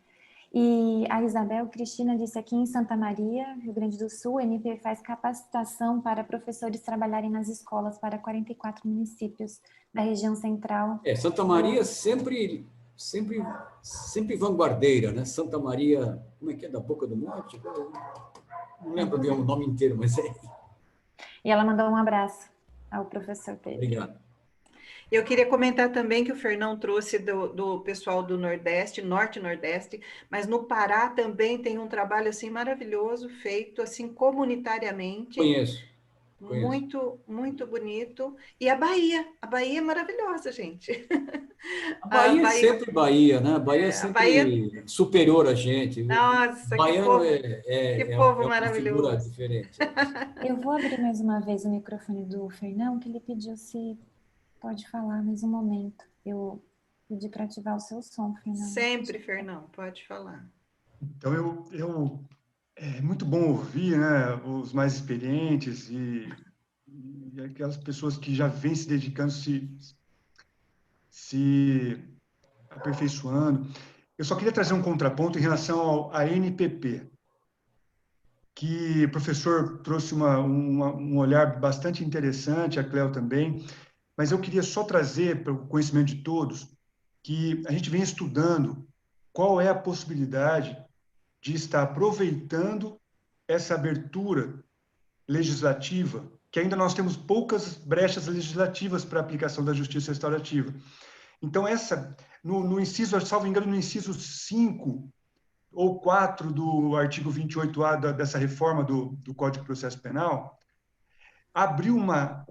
E a Isabel Cristina disse aqui em Santa Maria, Rio Grande do Sul, a MP faz capacitação para professores trabalharem nas escolas para 44 municípios da região central. Santa Maria sempre vanguardeira, né? Santa Maria, como é que é, da Boca do Monte? Não lembro bem o nome inteiro, mas é. E ela mandou um abraço ao professor Pedro. Obrigado. Eu queria comentar também que o Fernão trouxe do pessoal do Nordeste, Norte e Nordeste, mas no Pará também tem um trabalho assim maravilhoso, feito assim comunitariamente. Conheço. Muito, muito bonito. E a Bahia é maravilhosa, gente. A Bahia é sempre Bahia, né? A Bahia é sempre superior a gente. Nossa, baiano que povo maravilhoso. Uma figura diferente. Eu vou abrir mais uma vez o microfone do Fernão, que ele pediu se pode falar mais um momento. Eu pedi para ativar o seu som, Fernão. Sempre, Fernão, pode falar. Então, é muito bom ouvir, né, os mais experientes e aquelas pessoas que já vêm se dedicando, se aperfeiçoando. Eu só queria trazer um contraponto em relação à NPP, que o professor trouxe um olhar bastante interessante, a Cléo também, mas eu queria só trazer para o conhecimento de todos que a gente vem estudando qual é a possibilidade de estar aproveitando essa abertura legislativa, que ainda nós temos poucas brechas legislativas para a aplicação da justiça restaurativa. Então, no inciso, salvo engano, no inciso 5 ou 4 do artigo 28A dessa reforma do Código de Processo Penal, abriu uma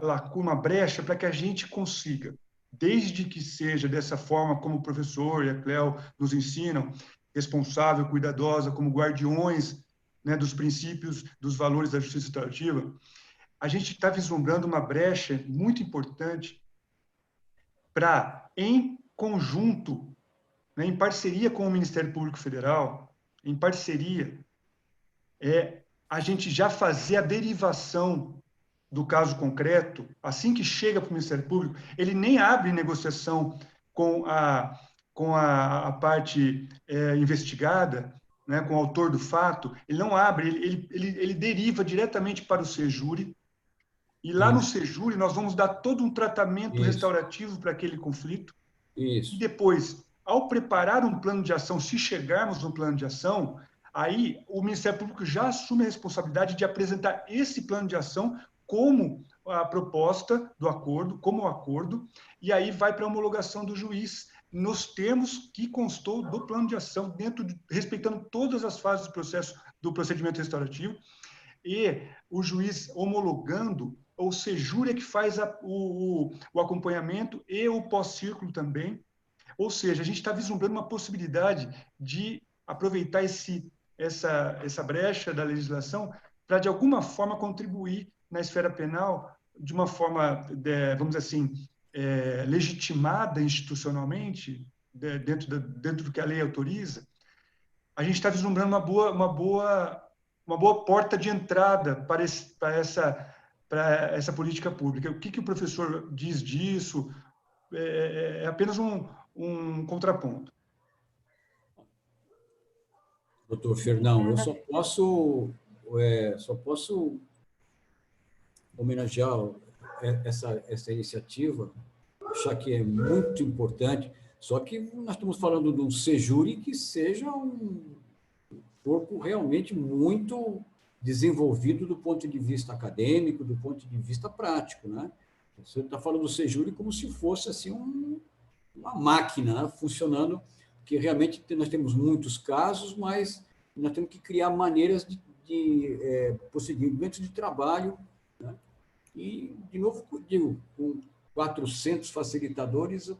lacuna, uma brecha para que a gente consiga, desde que seja dessa forma como o professor e a Cléo nos ensinam, responsável, cuidadosa, como guardiões, né, dos princípios, dos valores da justiça restaurativa, a gente está vislumbrando uma brecha muito importante para, em conjunto, né, em parceria com o Ministério Público Federal, em parceria, a gente já fazer a derivação do caso concreto, assim que chega para o Ministério Público, ele nem abre negociação com a parte investigada, né, com o autor do fato, ele não abre, ele deriva diretamente para o Sejure, e lá no Sejure nós vamos dar todo um tratamento restaurativo para aquele conflito, e depois, ao preparar um plano de ação, se chegarmos no plano de ação, aí o Ministério Público já assume a responsabilidade de apresentar esse plano de ação como a proposta do acordo, como o acordo, e aí vai para a homologação do juiz, nos termos que constou do plano de ação, respeitando todas as fases do processo, do procedimento restaurativo, e o juiz homologando, ou Sejure é que faz o acompanhamento e o pós-círculo também. Ou seja, a gente está vislumbrando uma possibilidade de aproveitar essa brecha da legislação para, de alguma forma, contribuir na esfera penal de uma forma, vamos dizer assim, legitimada institucionalmente, dentro do que a lei autoriza. A gente está vislumbrando uma boa porta de entrada para essa política pública. O que o professor diz disso? É apenas um contraponto. Doutor Fernão, eu só posso homenagear essa iniciativa, achar que é muito importante, só que nós estamos falando de um Sejure que seja um corpo realmente muito desenvolvido do ponto de vista acadêmico, do ponto de vista prático, né? Você está falando do Sejure como se fosse assim uma máquina, né, funcionando, que realmente nós temos muitos casos, mas nós temos que criar maneiras de procedimentos de trabalho, né? E, de novo, digo, com 400 facilitadores,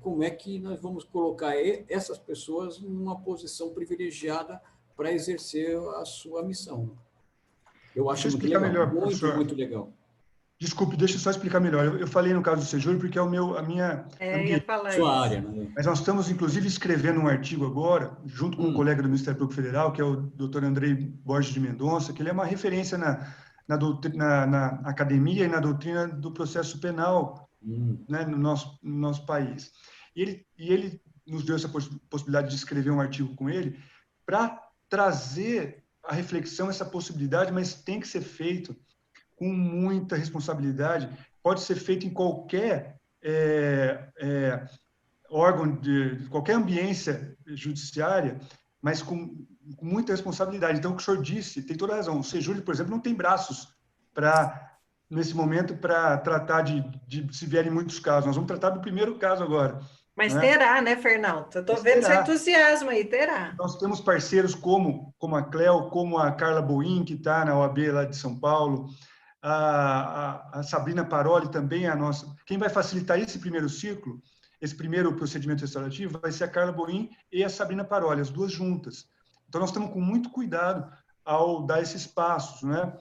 como é que nós vamos colocar essas pessoas numa posição privilegiada para exercer a sua missão? Eu acho muito legal, melhor, muito, professor. muito legal. Desculpe, deixa eu só explicar melhor. Eu falei no caso do Sejure porque é a minha sua área, né? Mas nós estamos, inclusive, escrevendo um artigo agora, junto com um colega do Ministério Público Federal, que é o Dr. Andrei Borges de Mendonça, que ele é uma referência na academia e na doutrina do processo penal, né, no nosso país. E ele nos deu essa possibilidade de escrever um artigo com ele para trazer a reflexão, essa possibilidade, mas tem que ser feito com muita responsabilidade, pode ser feito em qualquer órgão, de qualquer ambiência judiciária, mas com muita responsabilidade. Então, o que o senhor disse, tem toda a razão. O Sejure, por exemplo, não tem braços nesse momento, para tratar de se vierem muitos casos. Nós vamos tratar do primeiro caso agora. Mas terá, né, Fernão? Eu estou vendo seu entusiasmo aí, terá. Nós temos parceiros como a Cleo, como a Carla Boim, que está na OAB lá de São Paulo, a Sabrina Paroli também é a nossa. Quem vai facilitar esse primeiro ciclo, esse primeiro procedimento restaurativo, vai ser a Carla Boim e a Sabrina Paroli, as duas juntas. Então, nós estamos com muito cuidado ao dar esses passos, né?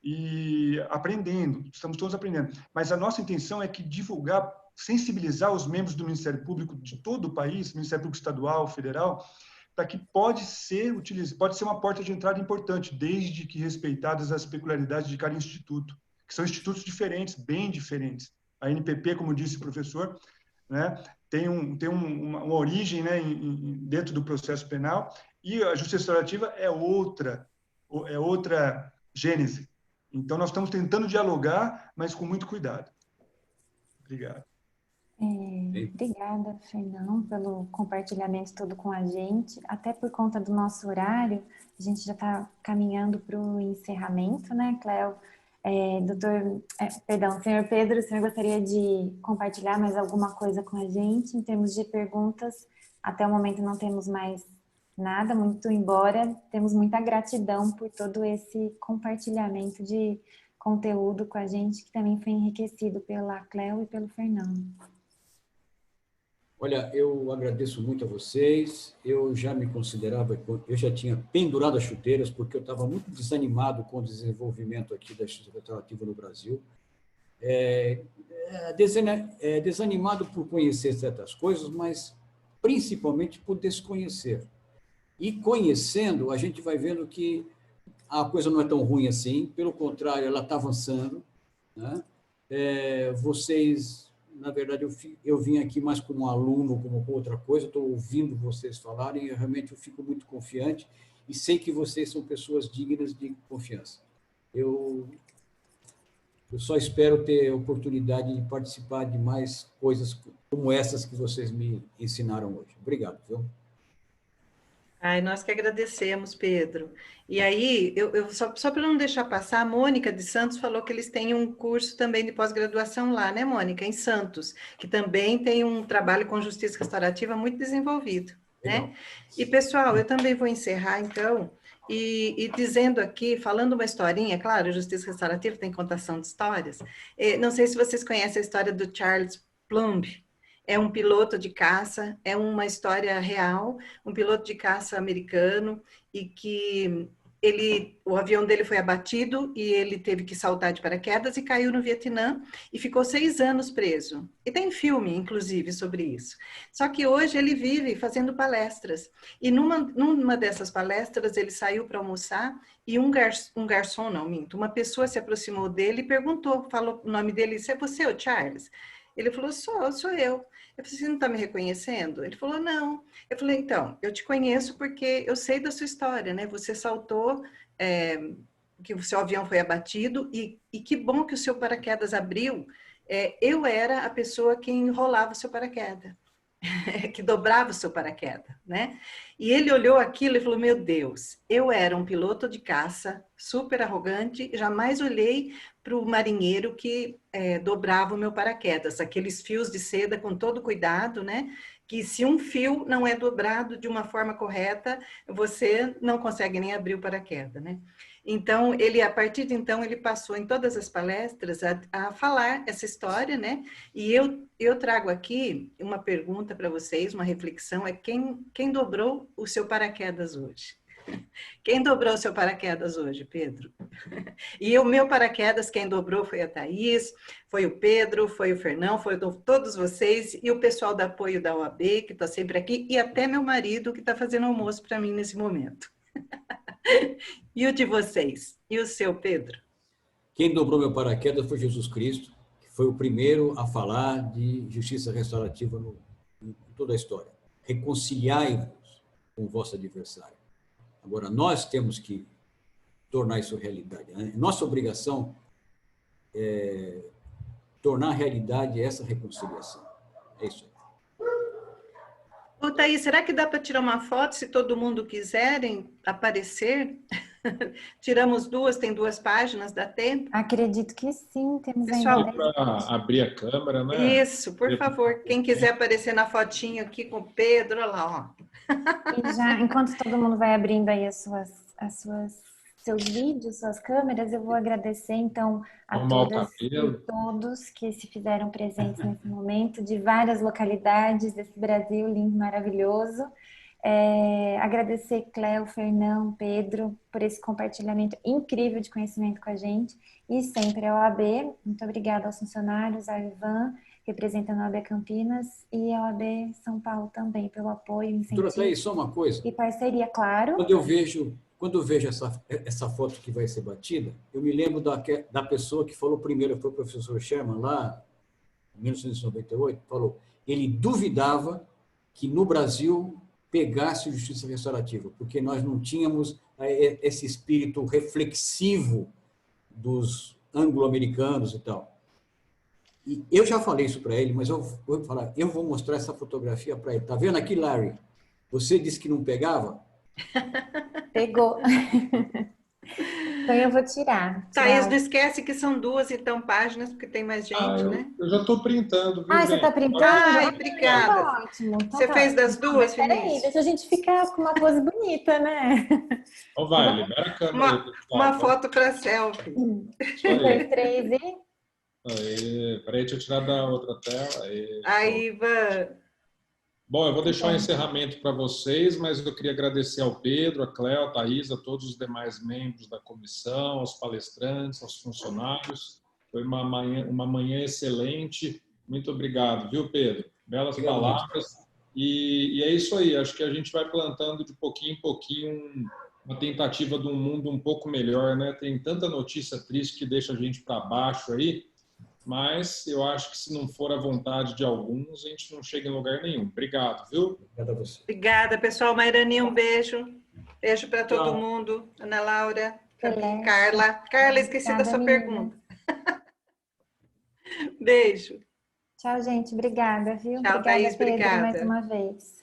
E aprendendo, estamos todos aprendendo. Mas a nossa intenção é que divulgar, sensibilizar os membros do Ministério Público de todo o país, Ministério Público Estadual, Federal, para que pode ser uma porta de entrada importante, desde que respeitadas as peculiaridades de cada instituto, que são institutos diferentes, bem diferentes. A ANPP, como disse o professor, né, tem uma origem, né, dentro do processo penal, e a justiça restaurativa é outra gênese. Então, nós estamos tentando dialogar, mas com muito cuidado. Obrigado. Obrigada, Fernão, pelo compartilhamento todo com a gente. Até por conta do nosso horário, a gente já está caminhando para o encerramento, né, Cleo? Senhor Pedro, o senhor gostaria de compartilhar mais alguma coisa com a gente? Em termos de perguntas, até o momento não temos mais nada, muito embora temos muita gratidão por todo esse compartilhamento de conteúdo com a gente, que também foi enriquecido pela Cleo e pelo Fernando. Olha, eu agradeço muito a vocês. Eu já me considerava, eu já tinha pendurado as chuteiras, porque eu estava muito desanimado com o desenvolvimento aqui da justiça restaurativa no Brasil. desanimado por conhecer certas coisas, mas principalmente por desconhecer. E conhecendo, a gente vai vendo que a coisa não é tão ruim assim, pelo contrário, ela está avançando, né? Vocês, na verdade, eu vim aqui mais como aluno, como outra coisa, estou ouvindo vocês falarem e realmente eu fico muito confiante e sei que vocês são pessoas dignas de confiança. Eu só espero ter a oportunidade de participar de mais coisas como essas que vocês me ensinaram hoje. Obrigado, viu? Ai, nós que agradecemos, Pedro. E aí, só para não deixar passar, a Mônica de Santos falou que eles têm um curso também de pós-graduação lá, né, Mônica? Em Santos, que também tem um trabalho com justiça restaurativa muito desenvolvido, né? E, pessoal, eu também vou encerrar, então, e dizendo aqui, falando uma historinha, claro, justiça restaurativa tem contação de histórias. Não sei se vocês conhecem a história do Charles Plumb. É um piloto de caça, é uma história real, um piloto de caça americano, e que o avião dele foi abatido e ele teve que saltar de paraquedas e caiu no Vietnã e ficou 6 anos preso. E tem filme, inclusive, sobre isso. Só que hoje ele vive fazendo palestras. E numa dessas palestras ele saiu para almoçar e um garçom, não, minto, uma pessoa se aproximou dele e perguntou, falou o nome dele, "Isso é você, o Charles?" Ele falou, sou eu. Eu falei, você não está me reconhecendo? Ele falou, não. Eu falei, então, eu te conheço porque eu sei da sua história, né? Você saltou, que o seu avião foi abatido e que bom que o seu paraquedas abriu. Eu era a pessoa que enrolava o seu paraquedas, que dobrava o seu paraquedas, né? E ele olhou aquilo e falou, meu Deus, eu era um piloto de caça super arrogante, jamais olhei para o marinheiro que dobrava o meu paraquedas, aqueles fios de seda com todo cuidado, né? Que se um fio não é dobrado de uma forma correta, você não consegue nem abrir o paraquedas, né? Então, a partir de então, ele passou em todas as palestras a falar essa história, né? E eu trago aqui uma pergunta para vocês, uma reflexão, quem dobrou o seu paraquedas hoje? Quem dobrou o seu paraquedas hoje, Pedro? E o meu paraquedas, quem dobrou foi a Thaís, foi o Pedro, foi o Fernão, foi todos vocês e o pessoal do apoio da OAB, que está sempre aqui, e até meu marido, que está fazendo almoço para mim nesse momento. E o de vocês? E o seu, Pedro? Quem dobrou meu paraquedas foi Jesus Cristo, que foi o primeiro a falar de justiça restaurativa em toda a história. Reconciliai-vos com o vosso adversário. Agora, nós temos que tornar isso realidade, né? Nossa obrigação é tornar realidade essa reconciliação. É isso aí. Ô, Thaís, será que dá para tirar uma foto, se todo mundo quiserem aparecer? Tiramos 2, tem 2 páginas, dá tempo? Acredito que sim, temos Pessoal, ainda 10 para abrir a câmera, né? Isso, por favor, quem quiser aparecer na fotinho aqui com o Pedro, olha lá, ó. E já, enquanto todo mundo vai abrindo aí seus vídeos, suas câmeras, eu vou agradecer, então, a todas e todos que se fizeram presentes nesse momento, de várias localidades desse Brasil lindo, maravilhoso. Agradecer Cléo, Fernão, Pedro, por esse compartilhamento incrível de conhecimento com a gente, e sempre a OAB. Muito obrigada aos funcionários, ao Ivan, representando a OAB Campinas, e a OAB São Paulo também, pelo apoio, incentivo. Doutora Thaís, só uma coisa. E parceria, claro. Quando eu vejo essa foto que vai ser batida, eu me lembro da pessoa que falou primeiro, foi o professor Sherman, lá em 1998, falou, ele duvidava que no Brasil pegasse justiça restaurativa, porque nós não tínhamos esse espírito reflexivo dos anglo-americanos e tal. E eu já falei isso para ele, mas eu vou mostrar essa fotografia para ele. Tá vendo aqui, Larry? Você disse que não pegava? Pegou. Então eu vou tirar. Thaís, não esquece que são 2, então, páginas, porque tem mais gente, né? Eu já estou printando. Viu, você está printando? Ai, obrigada. Tá ótimo. Então, você fez das 2, Peraí, deixa a gente ficar com uma pose bonita, né? Então vai, libera a câmera. Uma foto para selfie. 1, 2, 3 e... Peraí, deixa eu tirar da outra tela. Aí, Ivan... Bom, eu vou deixar o encerramento para vocês, mas eu queria agradecer ao Pedro, a Cléo, a Thaís, a todos os demais membros da comissão, aos palestrantes, aos funcionários. Foi uma manhã excelente. Muito obrigado, viu, Pedro? Belas palavras. E é isso aí. Acho que a gente vai plantando de pouquinho em pouquinho uma tentativa de um mundo um pouco melhor, né? Tem tanta notícia triste que deixa a gente para baixo aí, mas eu acho que se não for a vontade de alguns, a gente não chega em lugar nenhum. Obrigado, viu? Obrigado a você. Obrigada, pessoal. Mairani, um beijo. Beijo para todo mundo. Ana Laura, Fabi, Carla. Carla, esqueci da sua pergunta. Beijo. Tchau, gente. Obrigada, viu? Tchau, Obrigada, Thaís. Pedro, Obrigada. mais uma vez.